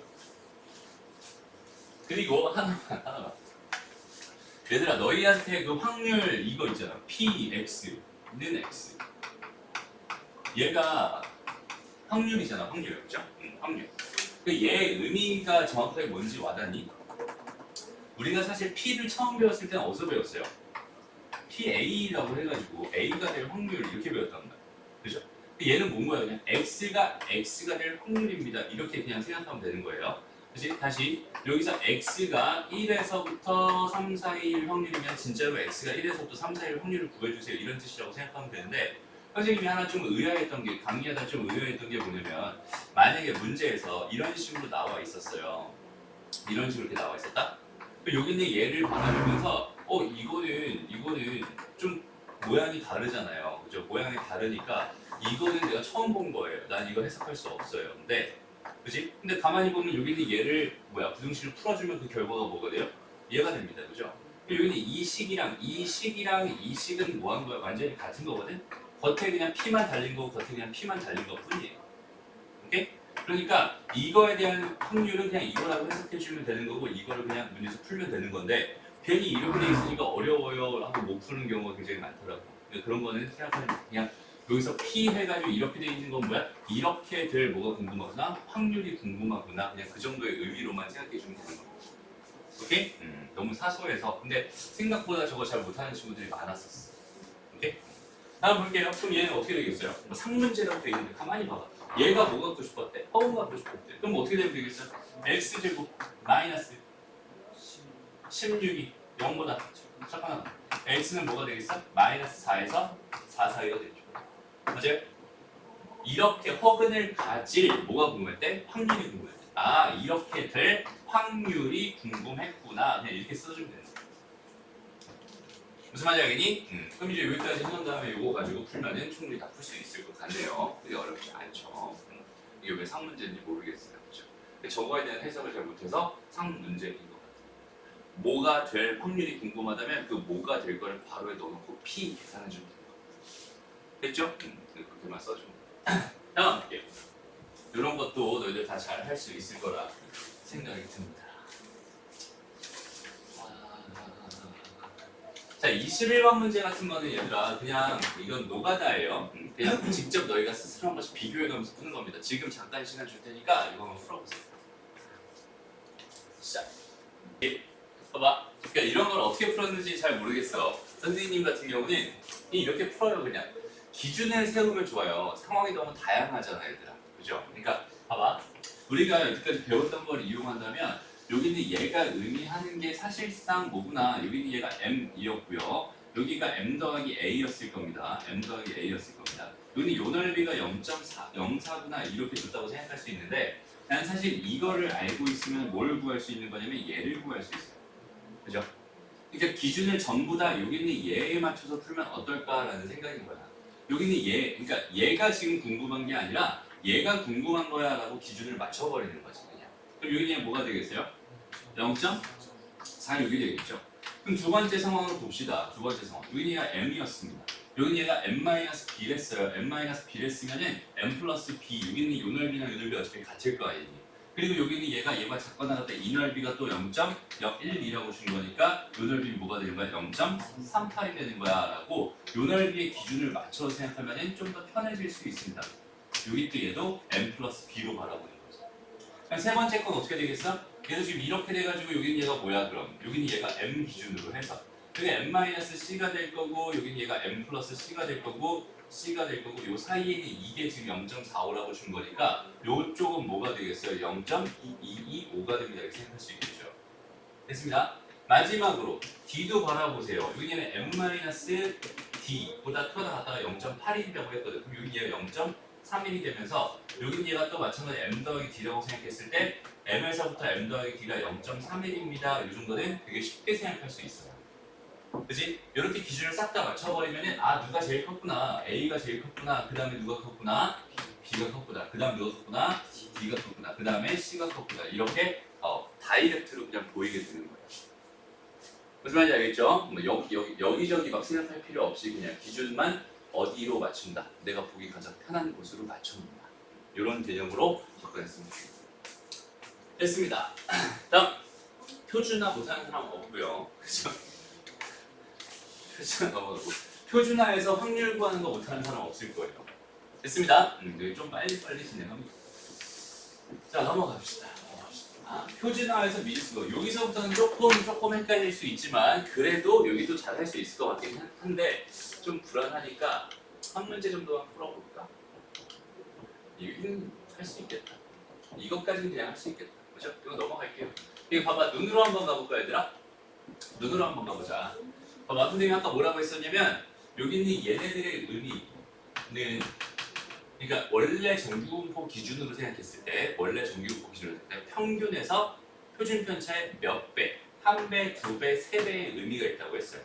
그리고 하나만 얘들아 너희한테 그 확률 이거 있잖아. PX는 X 얘가 확률이잖아. 확률 그죠? 확률 얘의 의미가 정확하게 뭔지 와닿니? 우리가 사실 P를 처음 배웠을 때는 어디서 배웠어요? PA라고 해가지고 A가 될 확률 이렇게 배웠단 말이야. 그죠? 얘는 뭔 거야? 그냥 X가 될 확률입니다. 이렇게 그냥 생각하면 되는 거예요. 그치? 다시 여기서 X가 1에서부터 3, 4일 확률이면 진짜로 X가 1에서부터 3, 4일 확률을 구해주세요. 이런 뜻이라고 생각하면 되는데 선생님이 하나 좀 의아했던 게 강의하다 좀 의아했던 게 뭐냐면 만약에 문제에서 이런 식으로 나와 있었어요. 이런 식으로 이렇게 나와 있었다? 여기 있는 얘를 받아보면서 이거는 좀 모양이 다르잖아요. 그죠? 모양이 다르니까 이거는 내가 처음 본 거예요. 난 이거 해석할 수 없어요. 그지? 근데 가만히 보면 여기 있는 얘를 부등식을 풀어주면 그 결과가 뭐가 돼요? 얘가 됩니다. 그죠? 여기는 이 식이랑 이 식은 뭐 한 거야? 완전히 같은 거거든? 겉에 그냥 P만 달린 거고 겉에 그냥 P만 달린 거 뿐이에요. 오케이? 그러니까 이거에 대한 확률은 그냥 이거라고 해석해주면 되는 거고 이거를 그냥 문제에서 풀면 되는 건데 괜히 이렇게 돼 있으니까 어려워요 하고 못 푸는 경우가 굉장히 많더라고. 그런 거는 생각하면 그냥 여기서 P 해가지고 이렇게 돼 있는 건 뭐야? 이렇게 될 뭐가 궁금하구나? 확률이 궁금하구나? 그냥 그 정도의 의미로만 생각해주면 되는 겁니다. 오케이? 너무 사소해서 근데 생각보다 저거 잘 못하는 친구들이 많았었어. 오케이? 다음 볼게요. 그럼 얘는 어떻게 되겠어요? 상문제라고 돼 있는데 가만히 봐봐. 얘가 뭐 갖고 싶었대? 허운 갖고 싶었대. 그럼 어떻게 되면 되겠어? x제곱 마이너스 16이 0보다 작거나 x는 뭐가 되겠어? 마이너스 4에서 4 사이가 되죠. 맞아요? 이렇게 허근을 가질 뭐가 궁금했대? 확률이 궁금했대. 아 이렇게 될 확률이 궁금했구나. 그냥 이렇게 써주면 되는 거야. 무슨 말인지 알겠니? 그럼 이제 여기까지 해놓은 다음에 이거 가지고 풀면은 충분히 다 풀 수 있을 것 같네요. 그게 어렵지 않죠. 이게 왜 상문제인지 모르겠어요. 그렇죠? 저거에 대한 해석을 잘 못해서 상문제인 것 같아요. 뭐가 될 확률이 궁금하다면 그 뭐가 될 거를 바로에 넣어놓고 P 계산해주면 되는 거예요. 됐죠? 그렇게만 써주면 다음 볼게요. 이런 것도 너희들 다 잘 할 수 있을 거라 생각이 듭니다. 자, 21번 문제 같은 거는 얘들아 그냥 이건 노가다예요. 그냥 직접 너희가 스스로 한 번씩 비교해가면서 푸는 겁니다. 지금 잠깐 시간 줄 테니까 이거 한번 풀어보세요. 어떻게 풀었는지 잘 모르겠어. 선생님 같은 경우는 이렇게 풀어요. 그냥 기준을 세우면 좋아요. 상황이 너무 다양하잖아 얘들아. 그죠? 그러니까 봐봐. 우리가 여기까지 배웠던 걸 이용한다면 여기는 얘가 의미하는 게 사실상 뭐구나. 여기는 얘가 m이었고요. 여기가 m 더하기 a였을 겁니다. m 더하기 a였을 겁니다. 여기는 요 넓이가 0.04구나 이렇게 줬다고 생각할 수 있는데 난 사실 이거를 알고 있으면 뭘 구할 수 있는 거냐면 얘를 구할 수 있어요. 그죠? 그러니까 기준을 전부 다 여기는 얘에 맞춰서 풀면 어떨까라는 생각인 거야. 여기는 얘, 그러니까 얘가 지금 궁금한 게 아니라 얘가 궁금한 거야라고 기준을 맞춰버리는 거지 그냥. 그럼 여기는 뭐가 되겠어요? 0.46이 되겠죠. 그럼 두 번째 상황으로 봅시다. 두 번째 상황. 여기는 얘가 m이었습니다. 여기는 얘가 m-b랬어요. m-b랬으면은 m 플러스 b. 여기는 요 넓이랑 요 넓이 어차피 같을 거 아니니. 그리고 여기는 얘가 작거나 같다. 이 넓이가 또 0.01이라고 준 거니까 요 넓이 뭐가 되는 거야? 0.38이 되는 거야 라고 요 넓이의 기준을 맞춰서 생각하면 좀 더 편해질 수 있습니다. 여기 또 얘도 m 플러스 b로 바라보는 거죠. 그럼 세 번째 건 어떻게 되겠어? 얘도 지금 이렇게 돼가지고 여기는 얘가 뭐야 그럼? 여기는 얘가 m 기준으로 해서 여기 m-c가 될 거고 여기는 얘가 m 플러스 c가 될 거고 c가 될 거고 요 사이에는 이게 지금 0.45라고 준 거니까 요쪽은 뭐가 되겠어요? 0.2225가 됩니다. 이렇게 생각할 수 있겠죠. 됐습니다. 마지막으로 d도 바라보세요. 여기는 m-d보다 크거나 같다가 0.81이라고 했거든. 그럼 여기 얘가 0.31이 되면서 여긴 얘가 또 마찬가지로 m 더하기 d라고 생각했을 때 m에서부터 m 더하기 d가 0.31입니다. 이 정도는 되게 쉽게 생각할 수 있어요. 그지? 이렇게 기준을 싹 다 맞춰버리면은 아 누가 제일 컸구나 A가 제일 컸구나 그 다음에 누가 컸구나 B가 컸구나 그 다음에 누가 컸구나 D가 컸구나 그 다음에 C가 컸구나 이렇게 다이렉트로 그냥 보이게 되는 거예요. 무슨 말인지 알겠죠? 뭐 여기저기 막 생각할 필요 없이 그냥 기준만 어디로 맞춘다 내가 보기 가장 편한 곳으로 맞춰놓는다 이런 개념으로 접근했으면 좋겠습니다. 됐습니다. 다음 표준화 못하는 사람 없고요. 그죠? 표준화 넘어가고 표준화에서 확률 구하는 거 못하는 사람 없을 거예요. 됐습니다. 좀 빨리 진행합니다. 자 넘어갑시다. 표준화에서 미지수가 여기서부터는 조금 헷갈릴 수 있지만 그래도 여기도 잘 할 수 있을 것 같긴 한데 좀 불안하니까 한 문제 정도만 풀어볼까? 여기는 할 수 있겠다. 이것까지는 그냥 할 수 있겠다. 그죠? 이거 넘어갈게요. 이거 봐봐 눈으로 한번 가볼까 얘들아? 눈으로 한번 가보자. 봐봐 선생님이 아까 뭐라고 했었냐면 여기는 얘네들의 의미는 그러니까 원래 정규분포 기준으로 생각했을 때 평균에서 표준 편차의 몇 배, 한 배, 두 배, 세 배의 의미가 있다고 했어요.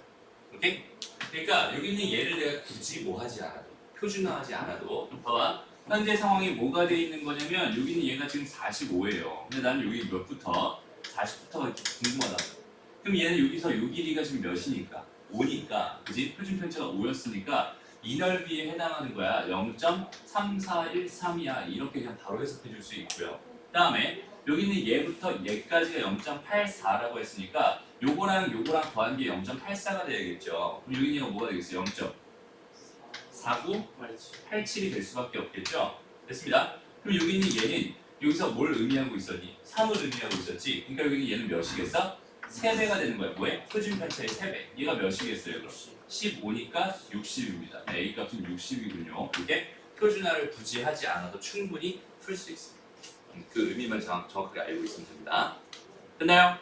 오케이? 그러니까 여기는 얘를 내가 굳이 뭐 하지 않아도 표준화하지 않아도 봐봐 현재 상황이 뭐가 돼 있는 거냐면 여기는 얘가 지금 45예요. 근데 나는 여기 몇부터 40부터가 궁금하다고. 그럼 얘는 여기서 요 길이가 지금 몇이니까 5니까 그지? 표준 편차가 5였으니까 이 넓이에 해당하는 거야. 0.3413이야. 이렇게 그냥 바로 해석해 줄 수 있고요. 그 다음에 여기는 얘부터 얘까지가 0.84라고 했으니까 요거랑 더한 게 0.84가 돼야겠죠. 그럼 여기는 얘가 뭐가 되겠어요? 0.4987이 될 수밖에 없겠죠. 됐습니다. 그럼 여기는 얘는 여기서 뭘 의미하고 있었니? 3을 의미하고 있었지. 그러니까 여기는 얘는 몇이겠어? 3배가 되는 거야. 뭐에? 표준 편차의 3배. 얘가 몇이겠어요? 그럼 15니까 60입니다. A 값은 60이군요. 이게 표준화를 굳이 하지 않아도 충분히 풀 수 있습니다. 그 의미만 정확하게 알고 있으면 됩니다. 됐나요?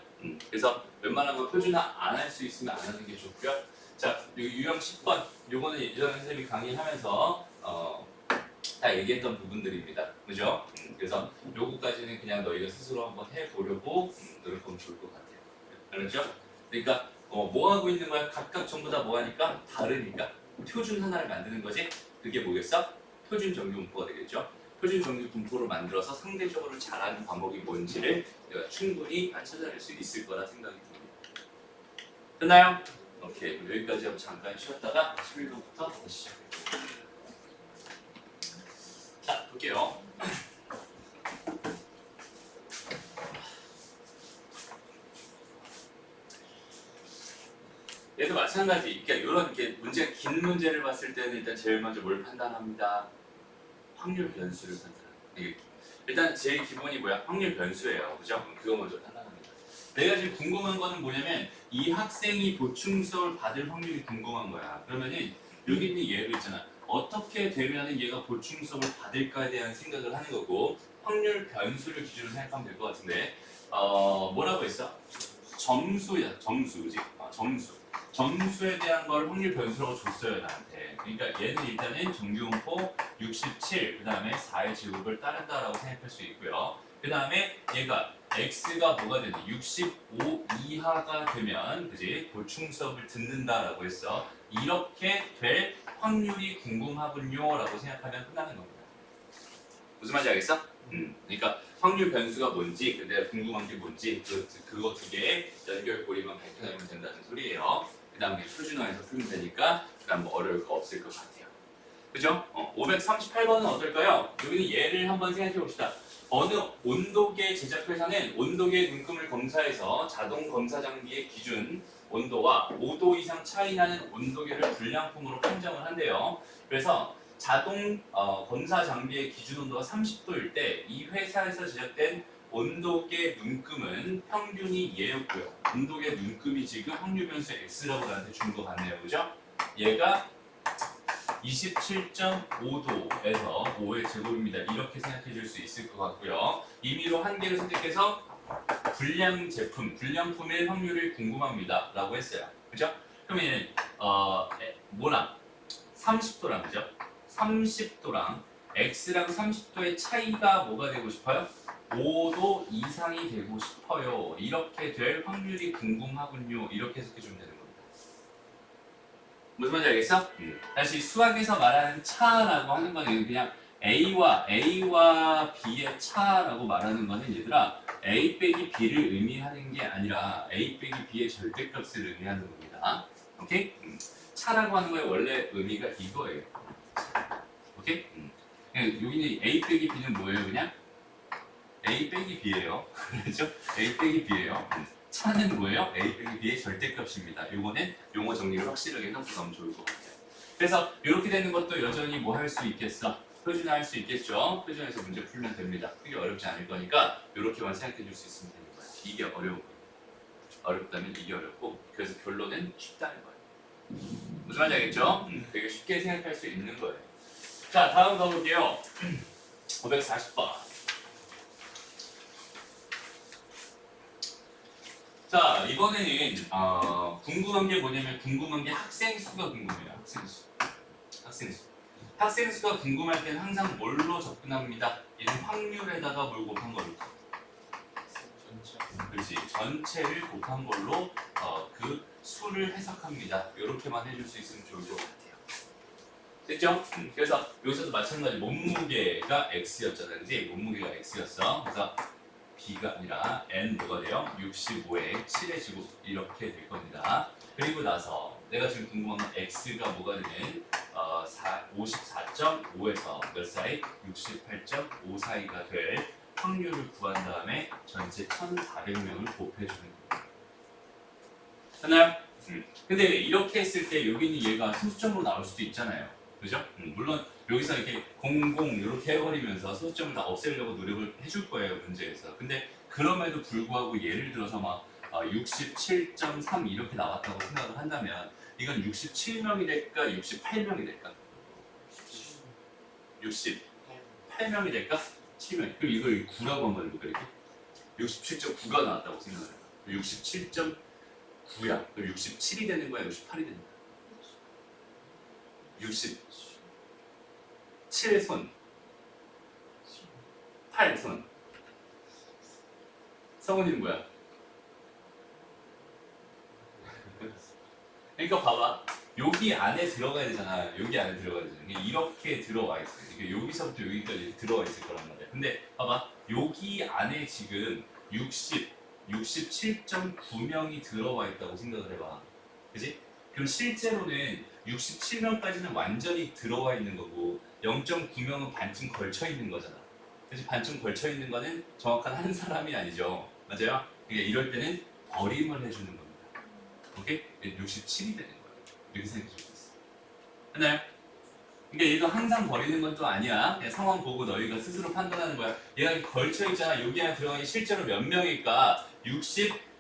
그래서 웬만하면 표준화 안 할 수 있으면 안 하는 게 좋고요. 자, 여기 유형 10번. 요거는 예전에 선생님이 강의하면서 다 얘기했던 부분들입니다. 그죠? 그래서 요거까지는 그냥 너희가 스스로 한번 해보려고 노력하면 좋을 것 같아요. 알았죠? 그러니까 뭐 하고 있는 거야? 각각 전부 다 뭐 하니까? 다르니까 표준 하나를 만드는 거지? 그게 뭐겠어? 표준 정규 분포가 되겠죠? 표준 정규 분포를 만들어서 상대적으로 잘하는 과목이 뭔지를 내가 충분히 찾아낼 수 있을 거라 생각이 듭니다. 됐나요? 오케이, 여기까지 하고 잠깐 쉬었다가 11번부터 다시 시작할게요. 자, 볼게요. 얘도 마찬가지. 그러니까 이런 문제 긴 문제를 봤을 때는 일단 제일 먼저 뭘 판단합니다. 확률 변수를 판단합니다. 일단 제일 기본이 뭐야? 확률 변수예요. 그죠? 그거 먼저 판단합니다. 내가 지금 궁금한 거는 뭐냐면 이 학생이 보충 수업을 받을 확률이 궁금한 거야. 그러면은 여기 있는 얘로 있잖아. 어떻게 되면은 얘가 보충 수업을 받을까에 대한 생각을 하는 거고 확률 변수를 기준으로 생각하면 될 것 같은데 뭐라고 했어? 점수야, 점수, 그지? 점수. 점수에 대한 걸 확률 변수라고 줬어요, 나한테. 그러니까 얘는 일단은 정규분포 67, 그 다음에 4의 제곱을 따른다라고 생각할 수 있고요. 그 다음에 얘가 x가 뭐가 되는 65 이하가 되면, 그지? 보충 수업을 듣는다라고 했어. 이렇게 될 확률이 궁금하군요라고 생각하면 끝나는 겁니다. 무슨 말인지 알겠어? 그러니까 확률 변수가 뭔지, 내가 궁금한 게 뭔지 그거 두 개의 연결고리만 밝혀내면 된다는 소리예요. 그 다음에 표준화해서 풀면 되니까 그다음 뭐 어려울 거 없을 것 같아요. 그죠? 538번은 어떨까요? 여기는 얘를 한번 생각해 봅시다. 어느 온도계 제작회사는 온도계 눈금을 검사해서 자동 검사 장비의 기준 온도와 5도 이상 차이 나는 온도계를 불량품으로 판정을 한대요. 그래서 자동 검사 장비의 기준 온도가 30도일 때 이 회사에서 제작된 온도계 눈금은 평균이 얘였고요. 온도계 눈금이 지금 확률 변수 x라고 나한테 준 거 같네요. 그죠? 얘가 27.5도에서 5의 제곱입니다. 이렇게 생각해 줄 수 있을 것 같고요. 임의로 한 개를 선택해서 불량 제품, 불량품의 확률을 궁금합니다. 라고 했어요. 그죠? 그러면 뭐랑 30도랑 그죠? 30도랑 x랑 30도의 차이가 뭐가 되고 싶어요? 5도 이상이 되고 싶어요. 이렇게 될 확률이 궁금하군요. 이렇게 해석해주면 되는 겁니다. 무슨 말인지 알겠어? 다시 수학에서 말하는 차라고 하는 거는 그냥 A와 B의 차라고 말하는 거는 얘들아 A 빼기 B를 의미하는 게 아니라 A 빼기 B의 절대값을 의미하는 겁니다. 오케이? 차라고 하는 거의 원래 의미가 이거예요. 오케이? 여기는 A 빼기 B는 뭐예요? 그냥 A 빼기 B예요. 그렇죠? A 빼기 B예요. 차는 뭐예요? A 빼기 B의 절대값입니다. 요거는 용어 정리를 확실하게 해놓고 가면 좋을 것 같아요. 그래서 이렇게 되는 것도 여전히 뭐 할 수 있겠어? 표준화할 수 있겠죠? 표준화해서 문제 풀면 됩니다. 크게 어렵지 않을 거니까 이렇게만 생각해 줄 수 있으면 되는 거야. 이게 어려운 거예요. 어렵다면 이게 어렵고 그래서 결론은 쉽다는 거예요. 무슨 말인지 알겠죠? 되게 쉽게 생각할 수 있는 거예요. 자, 다음 가볼게요. 540번. 자, 이번에는 궁금한 게 뭐냐면 궁금한 게 학생 수가 궁금해요. 학생 수. 학생 수가 궁금할 때는 항상 뭘로 접근합니다. 얘는 확률에다가 뭘 곱한 걸로. 그렇지. 전체를 곱한 걸로 그 수를 해석합니다. 이렇게만 해줄 수 있으면 좋을 것 같아요. 됐죠? 그래서 여기서도 마찬가지 몸무게가 x였잖아요. 그지? 몸무게가 x였어. 그래서 b가 아니라 n 뭐가 돼요? 65에 7의 제곱 이렇게 될 겁니다. 그리고 나서 내가 지금 궁금한 건 x가 뭐가 되는 54.5에서 몇 사이? 68.5 사이가 될 확률을 구한 다음에 전체 1,400명을 곱해주는 겁니다. 됐나요? 근데 이렇게 했을 때 여기는 얘가 소수점으로 나올 수도 있잖아요. 그죠? 물론 여기서 이렇게 00 이렇게 해버리면서 소수점을 다 없애려고 노력을 해줄 거예요, 문제에서. 근데 그럼에도 불구하고 예를 들어서 막 67.3 이렇게 나왔다고 생각을 한다면 이건 67명이 될까, 68명이 될까? 68명이 될까? 7명. 그럼 이걸 9라고 한번 해볼까, 이렇게? 67.9가 나왔다고 생각을 해봐. 67.9야. 그럼 67이 되는 거야, 68이 되는 거야? 67의 손, 8 손. 성훈이는 뭐야? 그러니까 봐봐. 여기 안에 들어가야 되잖아. 여기 안에 들어가야 되잖아. 이렇게 들어와 있어. 그러니까 여기서부터 여기까지 들어와 있을 거란 말이야. 근데 봐봐. 여기 안에 지금 67.9명이 들어와 있다고 생각을 해봐. 그지? 그럼 실제로는 67명까지는 완전히 들어와 있는 거고 0.9명은 반쯤 걸쳐 있는 거잖아. 그래서 반쯤 걸쳐 있는 거는 정확한 한 사람이 아니죠. 맞아요? 그러니까 이럴 때는 버림을 해주는 겁니다. 오케이? 67이 되는 거예요. 이렇게 생각해 줄 수 있어. 했나요? 그러니까 얘도 항상 버리는 건 또 아니야. 그냥 상황 보고 너희가 스스로 판단하는 거야. 얘가 걸쳐 있잖아. 여기 안에 들어가기 실제로 몇 명일까?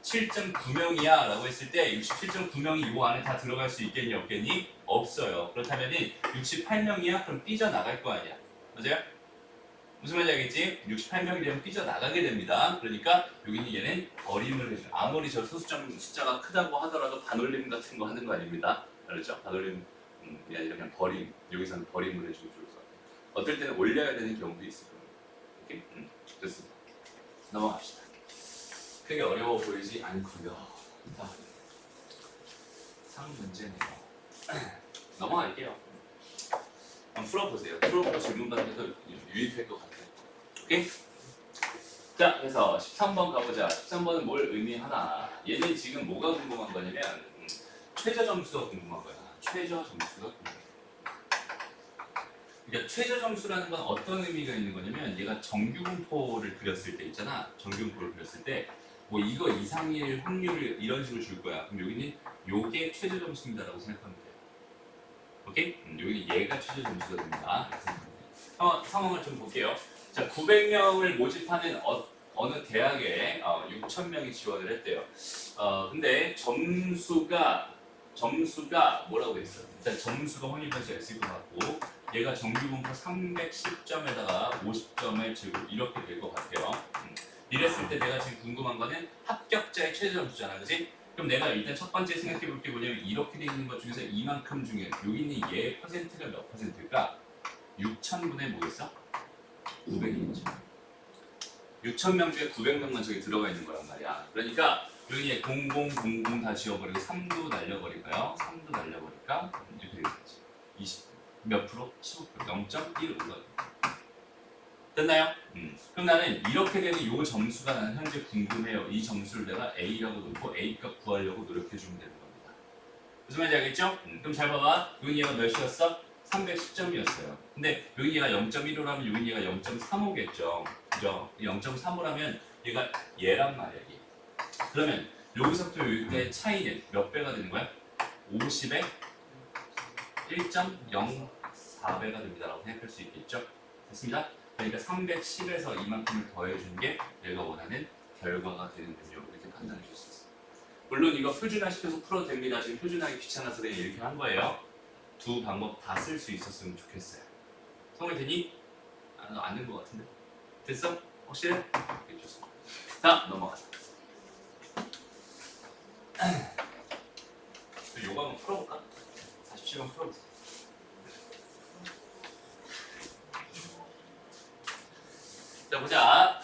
67.9명이야 라고 했을 때 67.9명이 이 안에 다 들어갈 수 있겠니 없겠니? 없어요. 그렇다면은 68명이야? 그럼 삐져나갈 거 아니야. 맞아요? 무슨 말인지 알겠지? 68명이 되면 삐져나가게 됩니다. 그러니까 여기는 얘는 버림을 해줘. 아무리 저 소수점 숫자가 크다고 하더라도 반올림 같은 거 하는 거 아닙니다. 알았죠? 반올림이 아니라 그냥 버림. 여기서는 버림을 해주고 좋을 것 같아요. 어떨 때는 올려야 되는 경우도 있을 거예요. 오케이? 좋습니다. 넘어갑시다. 크게 어려워 보이지 않고요. 자, 3문제네요. 넘어갈게요. 한번 풀어보세요. 풀어보고 질문 받는 게 더 유익할 것 같아요. 오케이? 자, 그래서 13번 가보자. 13번은 뭘 의미하나? 얘는 지금 뭐가 궁금한 거냐면 최저 점수가 궁금한 거야. 최저 점수가 궁금해. 그러니까 최저 점수라는 건 어떤 의미가 있는 거냐면 얘가 정규분포를 그렸을 때 있잖아. 정규분포를 그렸을 때 뭐 이거 이상일 확률을 이런 식으로 줄 거야. 그럼 여기는 요게 최저 점수입니다라고 생각하면 돼요. 오케이? 여기는 얘가 최저 점수가 됩니다. 상황을 좀 볼게요. 자, 900명을 모집하는 어느 대학에 6,000명이 지원을 했대요. 근데 점수가 뭐라고 돼 있어? 일단 점수가 확률변수가 있을 것 같고 얘가 정규분포 310점에다가 50점을 주고 이렇게 될 것 같아요. 이랬을 때 내가 지금 궁금한 거는 합격자의 최저 점수잖아, 그지? 그럼 내가 일단 첫 번째 생각해 볼 게 뭐냐면 이렇게 돼 있는 것 중에서 이만큼 중에 여기 있는 얘 퍼센트가 몇 퍼센트일까? 6,000분의 뭐겠어? 900이겠죠. 6,000명 중에 900명만 저기 들어가 있는 거란 말이야. 그러니까 여기에 0000 다 지워버리고 3도 날려버릴까요? 3도 날려버릴까? 이렇게 되겠지. 20 몇 프로? 15%. 0.1 올라가. 됐나요? 그럼 나는 이렇게 되는 이 점수가 나는 현재 궁금해요. 이 점수를 내가 A라고 놓고 A 값 구하려고 노력해주면 되는 겁니다. 무슨 말인지 알겠죠? 그럼 잘 봐봐. 여기 얘가 몇이었어? 310점이었어요. 근데 여기 얘가 0.15라면 여기 얘가 0.35겠죠. 그죠? 0.35라면 얘가 얘란 말이야. 얘. 그러면 여기서부터 여기까지 차이는 몇 배가 되는 거야? 50에 1.04배가 됩니다라고 생각할 수 있겠죠? 됐습니다. 그러니까 310에서 이만큼을 더해준 게 내가 원하는 결과가 되는군요. 이렇게 판단해 줄 수 있어요. 물론 이거 표준화 시켜서 풀어도 됩니다. 지금 표준화하기 귀찮아서 그냥 이렇게 한 거예요. 두 방법 다 쓸 수 있었으면 좋겠어요. 성공이 되니? 안 된 것 같은데? 됐어? 확실해? 네, 좋습니다. 자, 넘어가자. 요거 한번 풀어볼까? 47번 풀어보세요. 자, 보자.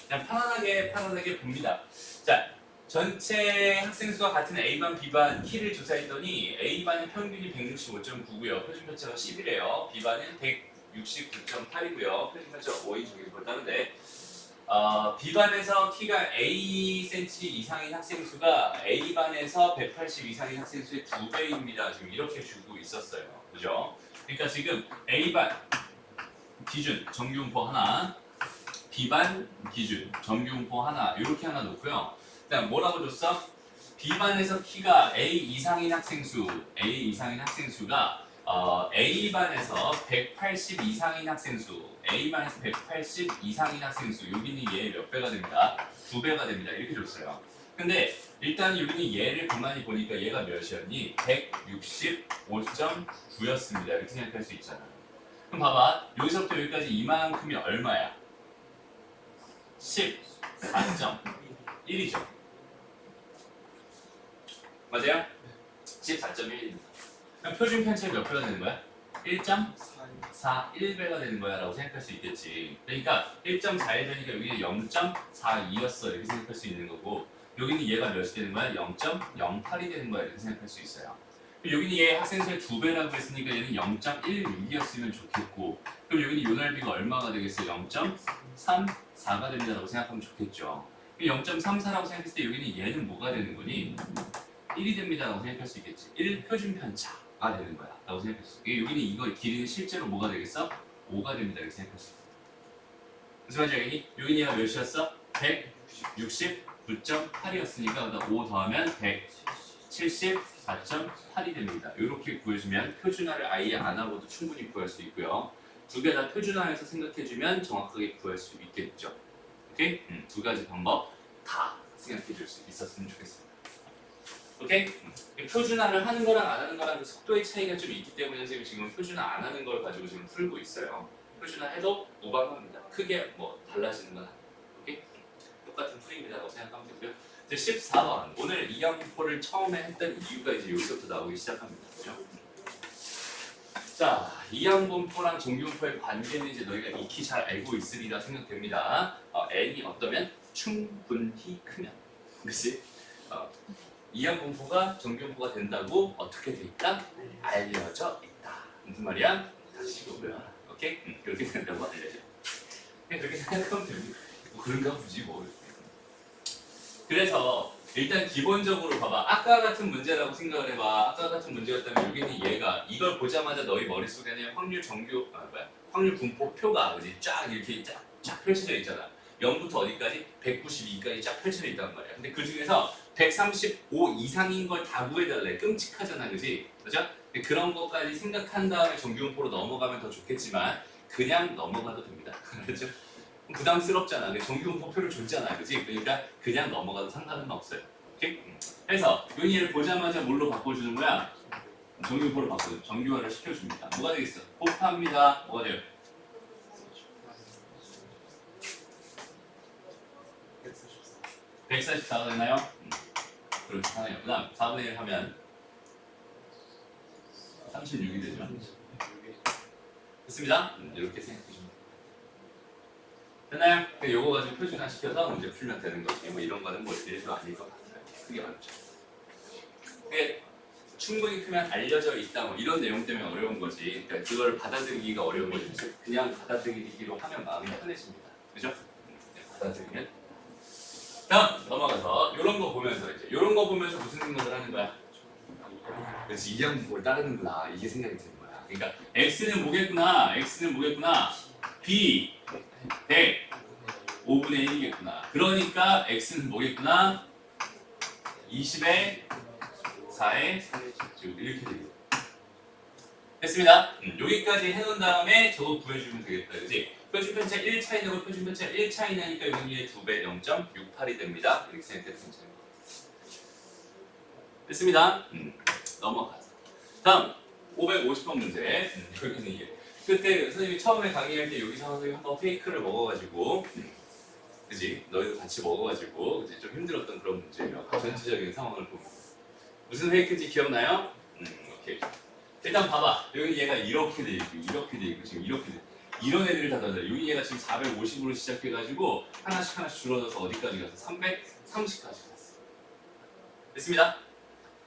그냥 편안하게 봅니다. 자, 전체 학생 수가 같은 A반, B반 키를 조사했더니 A반은 평균이 165.9고요. 표준 편차가 10이래요. B반은 169.8이고요. 표준 편차가 5인 저기 볼다는데 B반에서 키가 Acm 이상인 학생 수가 A반에서 180 이상인 학생 수의 2배입니다. 지금 이렇게 주고 있었어요. 그죠? 그러니까 지금 A반 기준 정규분포 하나, B반 기준 정규분포 하나 이렇게 하나 놓고요. 그다음 뭐라고 줬어? B반에서 키가 A 이상인 학생 수가 A반에서 180 이상인 학생 수, A반에서 180 이상인 학생 수 여기는 얘 몇 배가 됩니다. 2배가 됩니다. 이렇게 줬어요. 근데 일단 여기는 얘를 가만히 보니까 얘가 몇이었니? 165.9였습니다. 이렇게 생각할 수 있잖아. 그럼 봐봐. 여기서부터 여기까지 이만큼이 얼마야? 14.1이죠. 맞아요? 14.1입니다. 그럼 표준 편차가 몇 배가 되는 거야? 1.41배가 되는 거야 라고 생각할 수 있겠지. 그러니까 1.41배니까 여기는 0.42였어 이렇게 생각할 수 있는 거고 여기는 얘가 몇이 되는 거야? 0.08이 되는 거야 이렇게 생각할 수 있어요. 여기는 얘 학생수의 2배라고 했으니까 얘는 0.16이었으면 좋겠고 그럼 여기는 요 넓이가 얼마가 되겠어요? 0.34가 됩니다라고 생각하면 좋겠죠. 0.34라고 생각했을 때 여기는 얘는 뭐가 되는 거니? 1이 됩니다라고 생각할 수 있겠지. 1 표준 편차가 되는 거야 라고 생각할 수 있어. 여기는 이거 길이는 실제로 뭐가 되겠어? 5가 됩니다 이렇게 생각할 수 있어. 무슨 말인지 알겠니? 여기는 얘가 몇이었어? 169.8이었으니까 5 더하면 174.8이 됩니다. 이렇게 구해주면 표준화를 아예 안 하고도 충분히 구할 수 있고요. 두 개 다 표준화해서 생각해주면 정확하게 구할 수 있겠죠. 오케이? 두 가지 방법 다 생각해 줄 수 있었으면 좋겠습니다. 오케이? 표준화를 하는 거랑 안 하는 거랑 그 속도의 차이가 좀 있기 때문에 선생님이 지금 표준화 안 하는 걸 가지고 지금 풀고 있어요. 표준화 해도 무방합니다. 크게 뭐 달라지는 건 아니에요. 오케이? 똑같은 풀이입니다라고 생각하면 되고요. 이제 14번. 오늘 이항분포를 처음에 했던 이유가 이제 여기서부터 나오기 시작합니다. 그죠? 자, 이항분포랑 정규분포의 관계는 이제 너희가 익히 잘 알고 있으리라 생각됩니다. n이 어떠면 충분히 크면, 그렇지? 이항분포가 정규분포가 된다고 어떻게 돼 있다? 알려져 있다. 무슨 말이야? 다시 보고요. 오케이? 그렇게 된다고 알려져. 그냥 그렇게 생각하면 됩니다. 뭐 그런가 보지 뭐. 그래서 일단 기본적으로 봐봐. 아까 같은 문제라고 생각을 해봐. 아까 같은 문제였다면 여기는 얘가 이걸 보자마자 너희 머릿속에는 확률 분포표가 그지? 쫙 이렇게 쫙 펼쳐져 있잖아. 0부터 어디까지? 192까지 쫙 펼쳐져 있단 말이야. 근데 그 중에서 135 이상인 걸 다 구해달래. 끔찍하잖아, 그지? 그죠? 근데 그런 것까지 생각한 다음에 정규분포로 넘어가면 더 좋겠지만 그냥 넘어가도 됩니다. 그렇죠? 부담스럽잖아. 근데 정규분포표를 줬잖아, 그지? 그러니까 그냥 넘어가도 상관은 없어요. 오케이? 그래서 여기를 보자마자 뭘로 바꿔주는 거야? 정규분포로 바꿔줘. 정규화를 시켜줍니다. 뭐가 되겠어? 곱합니다. 뭐가 돼요? 144가 되나요? 그렇게 하네요. 그 다음 4분의 1 하면 36이 되죠. 됐습니다. 이렇게 생각해 주면 됐나요? 요거 가지고 표준화 시켜서 문제 풀면 되는 거지. 뭐 이런 거는 뭐 일도 아닐 것 같아요. 크게 말하죠. 그게 충분히 크면 알려져 있다 뭐 이런 내용 때문에 어려운 거지. 그러니까 그걸 받아들이기가 어려운 거지. 그냥 받아들이기로 하면 마음이 편해집니다. 그죠? 받아들이면. 다음 넘어가서 이런 거 보면서 무슨 생각을 하는 거야? 그렇지, 이항분포를 따르는구나 이게 생각이 드는 거야. 그러니까 x는 뭐겠구나? b 100 5분의 1이겠구나. 그러니까 x는 뭐겠구나? 20의 4의 3 이렇게 되겠다. 됐습니다. 여기까지 해놓은 다음에 저거 구해주면 되겠다, 그렇지? 표준편차 1차이 나고 표준편차 1차이 나니까 여기에 2배 0.68이 됩니다. 이렇게 생각했으면 됩니다. 됐습니다. 넘어가서 다음 550번 문제. 여기는 이게 그때 선생님이 처음에 강의할 때 여기서 선생님이 한번 페이크를 먹어가지고 그지? 너희도 같이 먹어가지고 그지? 좀 힘들었던 그런 문제예요. 전체적인 상황을 보면 무슨 페이크인지 기억나요? 오케이. 일단 봐봐. 여기 얘가 이렇게 돼 있고 이렇게 돼 있고 지금 이렇게 돼 있고 이런 애들을 다 넣어요. 여기 얘가 지금 450으로 시작해가지고 하나씩 줄어들어서 어디까지 갔어? 330까지 갔어. 됐습니다.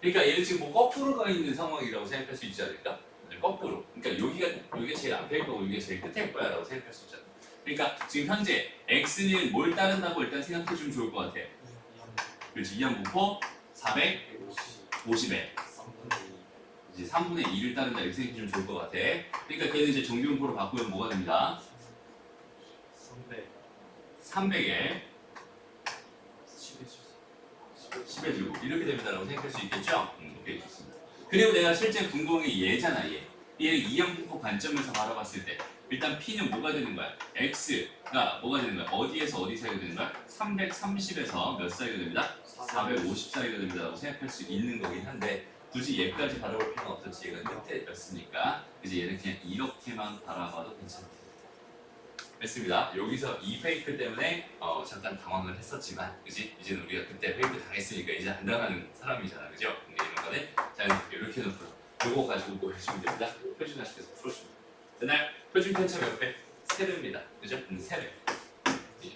그러니까 얘는 지금 뭐 거꾸로 가 있는 상황이라고 생각할 수 있지 않을까? 거꾸로. 그러니까 여기가 제일 앞에 거고 여기가 제일 끝에 거야 라고 생각할 수 있잖아. 그러니까 지금 현재 x는 뭘 따른다고 일단 생각해주면 좋을 것 같아. 그렇지. 이항분포 450에 이제 3분의 2를 따른다 이렇게 생각해주면 좋을 것 같아. 그러니까 걔는 이제 정규분포로 바꾸면 뭐가 됩니다? 300에 10의 제곱 이렇게 됩니다라고 생각할 수 있겠죠? 오케이, 좋습니다. 그리고 내가 실제 궁금한 게 얘잖아, 얘. 얘를 이항분포 관점에서 바라봤을 때 일단 P는 뭐가 되는 거야? X가 뭐가 되는 거야? 어디에서 어디 사이가 되는 거야? 330에서 몇 사이가 됩니다? 450 사이가 됩니다 라고 생각할 수 있는 거긴 한데 굳이 얘까지 바라볼 필요는 없었지. 얘가 끝에였으니까 이제 얘는 그냥 이렇게만 바라봐도 괜찮다. 됐습니다. 여기서 이 페이크 때문에 잠깐 당황을 했었지만 그지? 이제는 우리가 그때 페이크 당했으니까 이제 안 당하는 사람이잖아, 그죠? 근데 이런 거는 자연스럽게 이렇게 놓고 요거 가지고 뭐 해주면 됩니다. 표준화시켜서 풀어줍니다. 됐나요? 표준 편차 몇 배? 3배입니다. 그죠? 3배.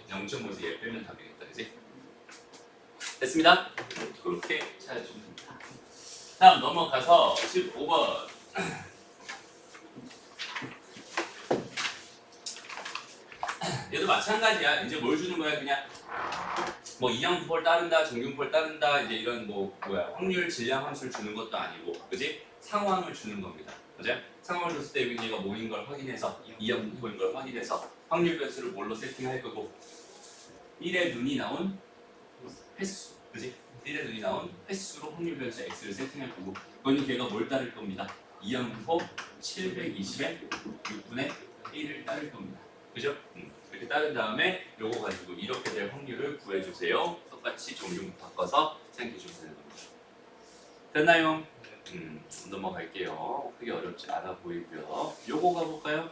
0.5에서 얘 빼면 답이겠다, 그지? 됐습니다. 그렇게 찾아주면 됩니다. 다음 넘어가서 15번. 얘도 마찬가지야. 이제 뭘 주는 거야? 그냥 뭐 이항분포를 따른다, 정규분포를 따른다, 이제 이런 확률 질량 함수를 주는 것도 아니고, 그지? 상황을 주는 겁니다. 그죠? 상황을 줬을 때 여기 얘가 뭐인 걸 확인해서 이항분포인 걸 확인해서 확률 변수를 뭘로 세팅할 거고 1의 눈이 나온 횟수, 그지? 1의 눈이 나온 횟수로 확률 변수 x를 세팅할 거고 그거는 걔가 뭘 따를 겁니다. 이항분포 720의 6분의 1을 따를 겁니다. 그죠? 이렇게 따른 다음에 요거 가지고 이렇게 될 확률을 구해주세요. 똑같이 정규 바꿔서 생각해 주면 되는 겁니다. 됐나요? 넘어갈게요. 크게 어렵지 않아 보이고요. 요거 가볼까요?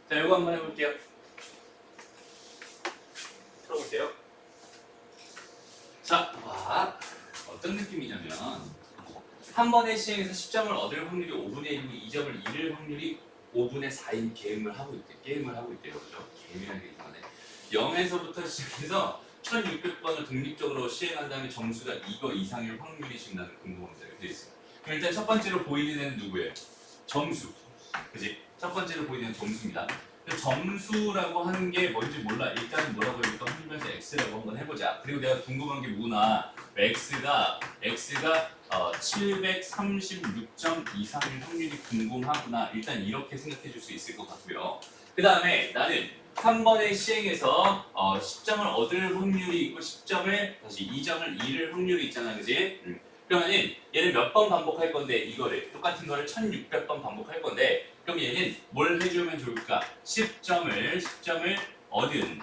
자, 요거 한번 해볼게요. 풀어볼게요. 자, 와, 어떤 느낌이냐면 한 번의 시행에서 10점을 얻을 확률이 5분의 1이고 2점을 잃을 확률이 5분의 4인 게임을 하고 있대요. 그죠? 게임이라는 게 이상하네. 0에서부터 시작해서 1600번을 독립적으로 시행한 다음에 점수가 이거 이상일 확률이 지금나는 궁금합니다. 이렇게 되어 있어요. 그럼 일단 첫 번째로 보이는 애는 누구예요? 점수. 그지? 첫 번째로 보이는 애는 점수입니다. 점수라고 하는 게 뭔지 몰라. 일단 뭐라고 해볼까? 확률변수 x라고 한번 해보자. 그리고 내가 궁금한 게 뭐구나. x가 736점 이상일 확률이 궁금하구나. 일단 이렇게 생각해 줄 수 있을 것 같고요. 그 다음에 나는 한 번의 시행에서 10점을 얻을 확률이 있고 10점을 다시 2점을 잃을 확률이 있잖아. 그지? 그러면은 얘는 몇 번 반복할 건데 이거를 똑같은 거를 1600번 반복할 건데 그럼 얘는 뭘 해주면 좋을까? 10점을 얻은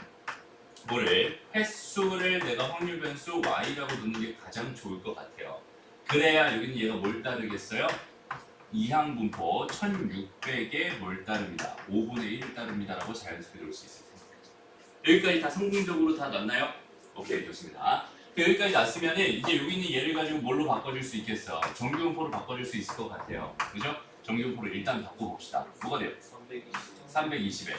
뭐를 횟수를 내가 확률 변수 y라고 놓는 게 가장 좋을 것 같아요. 그래야 여기는 얘가 뭘 따르겠어요? 이항분포 1600에 뭘 따릅니다. 5분의 1 따릅니다. 라고 자연스럽게 놓을 수 있을 텐데. 여기까지 다 성공적으로 다 났나요? 오케이, 좋습니다. 여기까지 났으면은 이제 여기 있는 얘를 가지고 뭘로 바꿔줄 수 있겠어? 정규분포로 바꿔줄 수 있을 것 같아요. 그죠? 정규분포를 일단 바꿔봅시다. 뭐가 돼요? 320에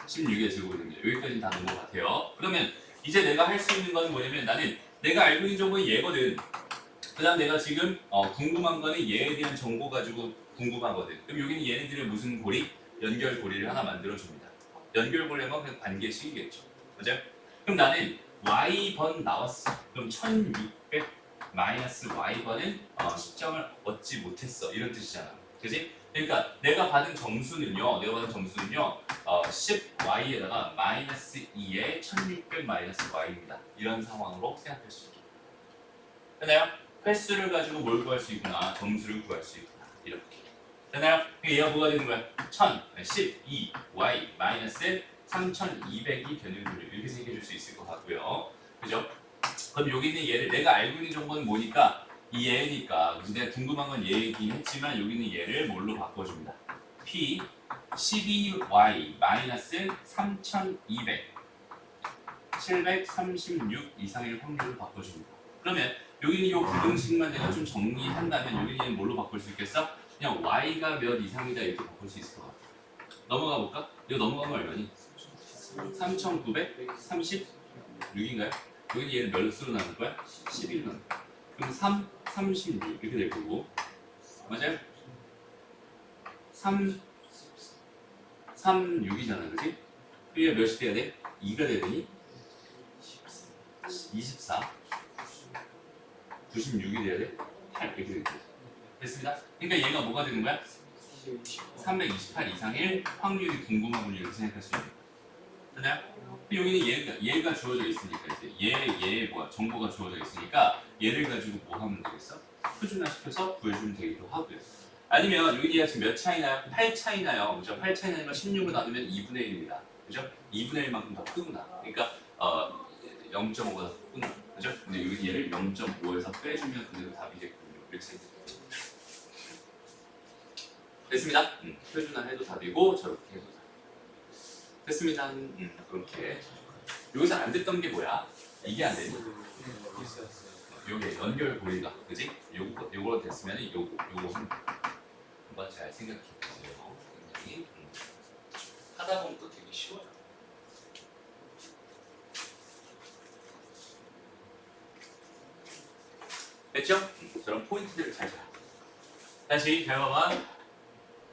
16의 제곱입니다. 여기까지 다 넣은 것 같아요. 그러면 이제 내가 할 수 있는 건 뭐냐면 나는 내가 알고 있는 정보는 얘거든. 그 다음 내가 지금 궁금한 거는 얘에 대한 정보 가지고 궁금하거든. 그럼 여기는 얘네들의 무슨 고리? 연결고리를 하나 만들어줍니다. 연결고리면 그냥 관계식이겠죠. 맞아요? 그럼 나는 y번 나왔어. 그럼 1600 마이너스 y번은 10점을 얻지 못했어. 이런 뜻이잖아. 그지? 그러니까 내가 받은 점수는요. 10y에다가 마이너스 2에 1600 마이너스 y입니다. 이런 상황으로 생각할 수 있게. 되나요? 횟수를 가지고 뭘 구할 수 있구나. 점수를 구할 수 있구나. 이렇게. 되나요? 얘가 뭐가 되는 거야? 12y 마이너스 3200이 되는 거를 이렇게 생각해 줄 수 있을 것 같고요. 그죠? 그럼 여기 있는 얘를 내가 알고 있는 정보는 뭐니까? 이 얘니까 내가 궁금한 건 얘이긴 했지만 여기 있는 얘를 뭘로 바꿔줍니다. p 12y 마이너스 3200 736 이상일 확률을 바꿔줍니다. 그러면 여기 있는 이 부등식만 내가 좀 정리한다면 여기 있는 뭘로 바꿀 수 있겠어? 그냥 y가 몇 이상이다 이렇게 바꿀 수 있을 것 같아. 넘어가 볼까? 이거 넘어가면 얼마니? 3936인가요? 여기 얘는 몇 수로 나눌 거야? 11로 나눌 거야. 그럼 3, 36 이렇게 될 거고 맞아요? 3, 6이잖아 그치? 그게 몇이 돼야 돼? 2가 돼야 되니? 24 96이 돼야 돼? 8 이렇게 되겠죠. 됐습니다. 그러니까 얘가 뭐가 되는 거야? 328 이상일 확률이 궁금한 확률을 생각할 수 있는 거야. 되나요? 여기는 얘가 주어져 있으니까 이제 얘 뭐야 정보가 주어져 있으니까 얘를 가지고 뭐 하면 되겠어? 표준화시켜서 구해주면 되기도 하고요. 아니면 여기 얘가 지금 몇 차이나요? 8 차이나요. 그죠? 8 차이나면 16을 나누면 2분의 1입니다. 그죠? 2분의 1만큼 더 크구나. 그러니까 0.5가 더 크구나. 그죠? 근데 여기 얘를 0.5에서 빼주면 그대로 답이 됐군요. 이렇게 생각해요. 됐습니다. 표준화해도 답이고 저렇게 해도 답. 됐습니다. 그렇게 여기서 안 됐던 게 뭐야? 이게 안 되니? 요게 연결고리가 그지? 요거 됐으면 요거 한번 잘 생각해 보세요. 굉장히 하다 보면 또 되게 쉬워요. 됐죠? 저런 포인트들을 잘 잡아. 다시 잘 봐봐.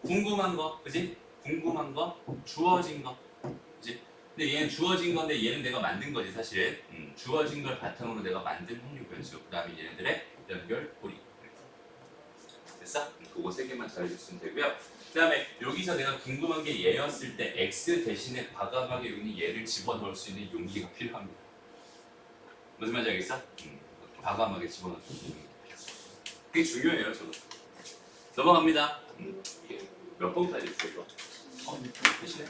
궁금한 거, 그지? 궁금한 거, 주어진 거, 그지? 근데 얘는 주어진 건데 얘는 내가 만든 거지 사실. 주어진 걸 바탕으로 내가 만든 확률 변수. 그 다음에 얘네들의 연결 고리. 됐어? 그거 세 개만 잘 알려주시면 되고요. 그 다음에 여기서 내가 궁금한 게 얘였을 때 x 대신에 과감하게 여기 얘를 집어넣을 수 있는 용기가 필요합니다. 무슨 말인지 알겠어? 과감하게 집어넣을 수 있는 용기가 필요합니다. 그게 중요해요, 저도. 넘어갑니다. 몇 번까지 있어요, 이거? 끝이네?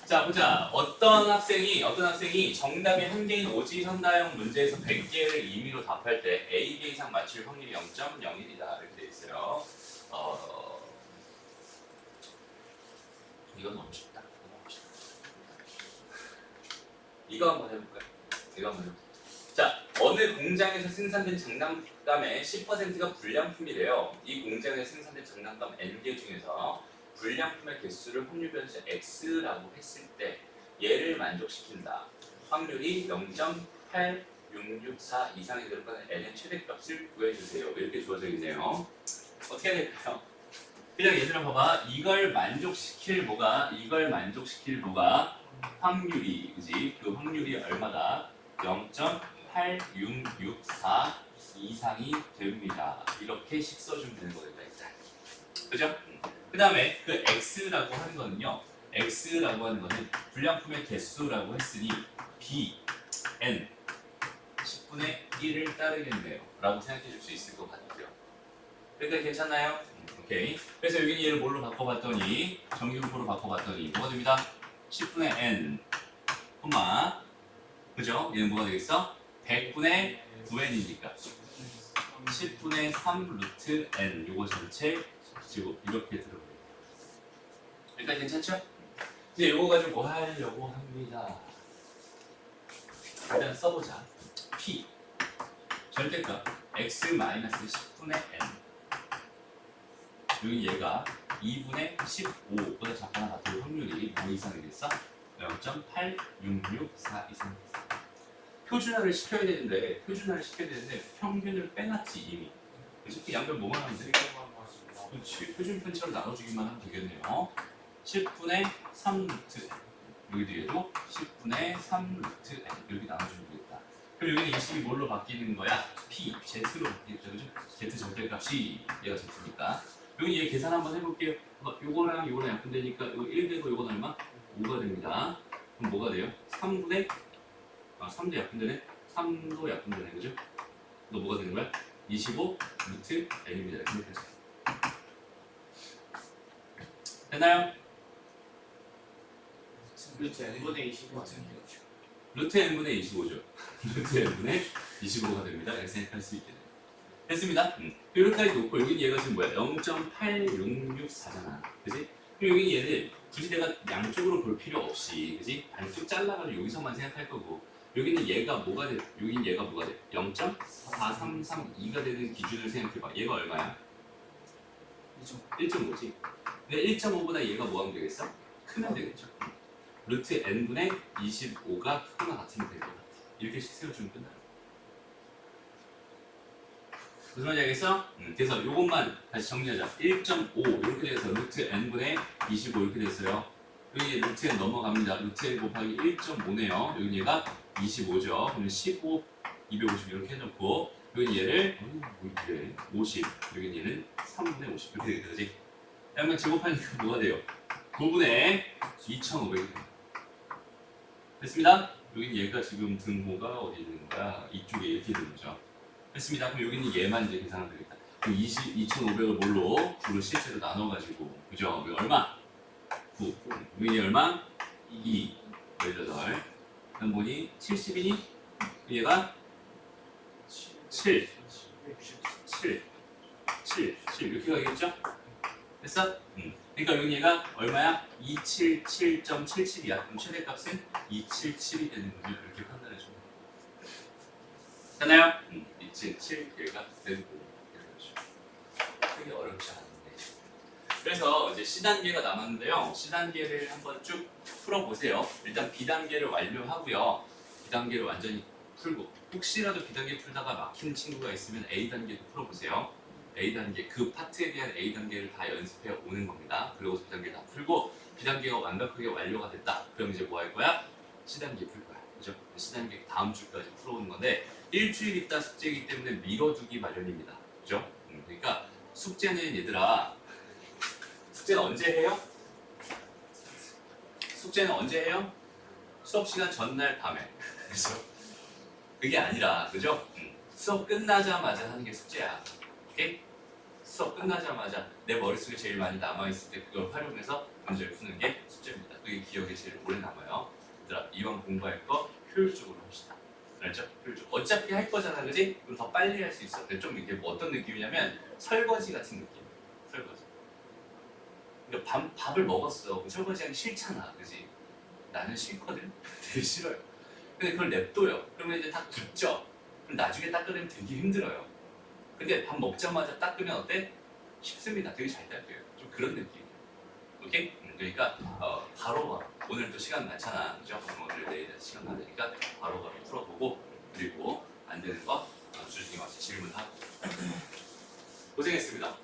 자 보자. 어떤 학생이 정답이 한 개인 오지 현다형 문제에서 100개를 임의로 답할 때 A 개 이상 맞출 확률이 0.01이다 이렇게 돼 있어요. 이건 너무 쉽다. 이거 한번 해볼까요? 자, 어느 공장에서 생산된 장난감의 10%가 불량품이래요. 이 공장에서 생산된 장난감 N개 중에서 불량품의 개수를 확률 변수 X라고 했을 때 얘를 만족시킨다. 확률이 0.8664 이상이 들어가는 N의 최대값을 구해주세요. 이렇게 주어져 있네요. 어떻게 해야 될까요? 그냥 얘들아 봐봐. 이걸 만족시킬 뭐가 확률이, 그지? 그 확률이 얼마다? 0.8664 이상이 됩니다. 이렇게씩 써주면 되는 거겠다, 일단. 그죠? 그 다음에 그 X라고 하는 거는요. 불량품의 개수라고 했으니 B, N 10분의 1을 따르겠네요. 라고 생각해 줄 수 있을 것 같아요. 여기까지 괜찮나요? 오케이. 그래서 여기는 얘를 뭘로 바꿔봤더니 정규분포로 바꿔봤더니 뭐가 됩니다? 10분의 N, 그죠? 얘는 뭐가 되겠어? 100분의 9N이니까 10분의 3 루트 N 요거 전체 제곱 이렇게 들어버려요. 일단 괜찮죠? 이제 요거 가지고 뭐 하려고 합니다. 일단 써보자. P 절대값 X-10분의 N 여기 얘가 2분의 15보다 작거나 같을 확률이 뭐 이상이겠어? 0.8664 이상. 표준화를 시켜야 되는데 평균을 빼놨지 이미. 그래서 그 양변 뭐만 하면 돼? 그렇지. 표준편차로 나눠주기만 하면 되겠네요. 10분의 3 루트 여기 뒤에도 10분의 3 루트 n 이렇게 나눠주면 되겠다. 그럼 여기는 이 식이 뭘로 바뀌는 거야? P, Z로 바뀌겠죠, 그죠? Z 절대값이 얘가 Z니까. 여기 얘 계산 한번 해볼게요. 요거랑 약분되니까 이거 1 되고 요건 얼마? 5가 됩니다. 그럼 뭐가 돼요? 3분의 3도 약분되네? 3도 약분되네, 그죠? 너 뭐가 되는 거야? 25 루트 n입니다. 이렇게 해서. 됐나요? 루트 n분의 25 루트 n분의 25죠. 루트 n분의 25가 됩니다. 이렇게 생각할 수 있겠네요. 됐습니다. 이렇게 놓고 여기 얘가 지금 뭐야? 0.8664잖아. 그지? 그리고 여기 얘는 굳이 내가 양쪽으로 볼 필요 없이, 그지? 반쪽 잘라가지고 여기서만 생각할 거고, 여기는 얘가 뭐가 돼? 여기는 얘가 뭐가 돼? 0.4332가 되는 기준을 생각해봐. 얘가 얼마야? 1.5지. 근데 1.5보다 얘가 뭐 하면 되겠어? 크면 되겠죠. 루트 n분의 25가 크거나 같으면 될 것 같아. 이렇게씩 세워주면 끝나요. 무슨 말인지 알겠어? 그래서 요것만 다시 정리하자. 1.5 이렇게 돼서 루트 n분의 25 이렇게 됐어요. 여기 루트 n 넘어갑니다. 루트 n 곱하기 1.5네요. 여기 얘가 25죠. 그러면 15, 250 이렇게 해놓고 여기 얘를 50, 여기 얘는 3분의 50 이렇게 되겠다, 그지? 그러면 제곱하니까 뭐가 돼요? 9분의 2,500이 됩니다. 됐습니다? 여기 얘가 지금 등호가 어디 있는 거야? 이쪽에 이렇게 되는 거죠. 됐습니다. 그럼 여기는 얘만 이제 계산하면 되겠다. 그럼 2,500을 뭘로? 9를 실제로 나눠가지고, 그죠? 여기 얼마? 9. 여기 얼마? 2. 18. 그럼 뭐니? 70이니? 얘가 7. 7 이렇게 가겠죠? 됐어? 그러니까 여기 얘가 얼마야? 277.77이야. 그럼 최대값은 277이 되는 거죠. 이렇게 판단해 주면 되나요? 277 얘가 되는 거죠. 크게 어렵지 않은데. 그래서 이제 C단계가 남았는데요. C단계를 한번 쭉 풀어보세요. 일단 B단계를 완료하고요. B단계를 완전히 풀고 혹시라도 B단계 풀다가 막히는 친구가 있으면 A단계도 풀어보세요. A단계, 그 파트에 대한 A단계를 다 연습해 오는 겁니다. 그리고 B단계 다 풀고 B단계가 완벽하게 완료가 됐다. 그럼 이제 뭐 할 거야? C단계 풀 거야. 그죠? C단계 다음 주까지 풀어오는 건데 일주일 있다 숙제이기 때문에 미뤄두기 마련입니다. 그죠? 그러니까 숙제는 얘들아 숙제는 언제 해요? 숙제는 언제 해요? 수업 시간 전날 밤에. 그죠? 그게 아니라, 그죠? 수업 끝나자마자 하는 게 숙제야. 오케이? 수업 끝나자마자 내 머릿속에 제일 많이 남아있을 때 그걸 활용해서 문제를 푸는 게 숙제입니다. 그게 기억에 제일 오래 남아요. 얘들아, 이왕 공부할 거 효율적으로 합시다. 알죠? 효율적으로. 어차피 할 거잖아, 그지? 그럼 더 빨리 할 수 있어. 근데 좀 이게 뭐 어떤 느낌이냐면 설거지 같은 느낌. 설거지. 그러니까 밥을 먹었어. 설거지하기 싫잖아, 그지? 나는 싫거든. 되게 싫어요. 근데 그걸 냅둬요. 그러면 이제 다 굳죠. 그럼 나중에 닦으려면 되게 힘들어요. 근데 밥 먹자마자 닦으면 어때? 쉽습니다. 되게 잘 닦여요. 좀 그런 느낌. 오케이? 그러니까 바로 오늘 또 시간 많잖아, 그죠? 오늘 내일 시간 많으니까 바로 풀어보고 그리고 안 되는 거 주중에 와서 질문하고 고생했습니다.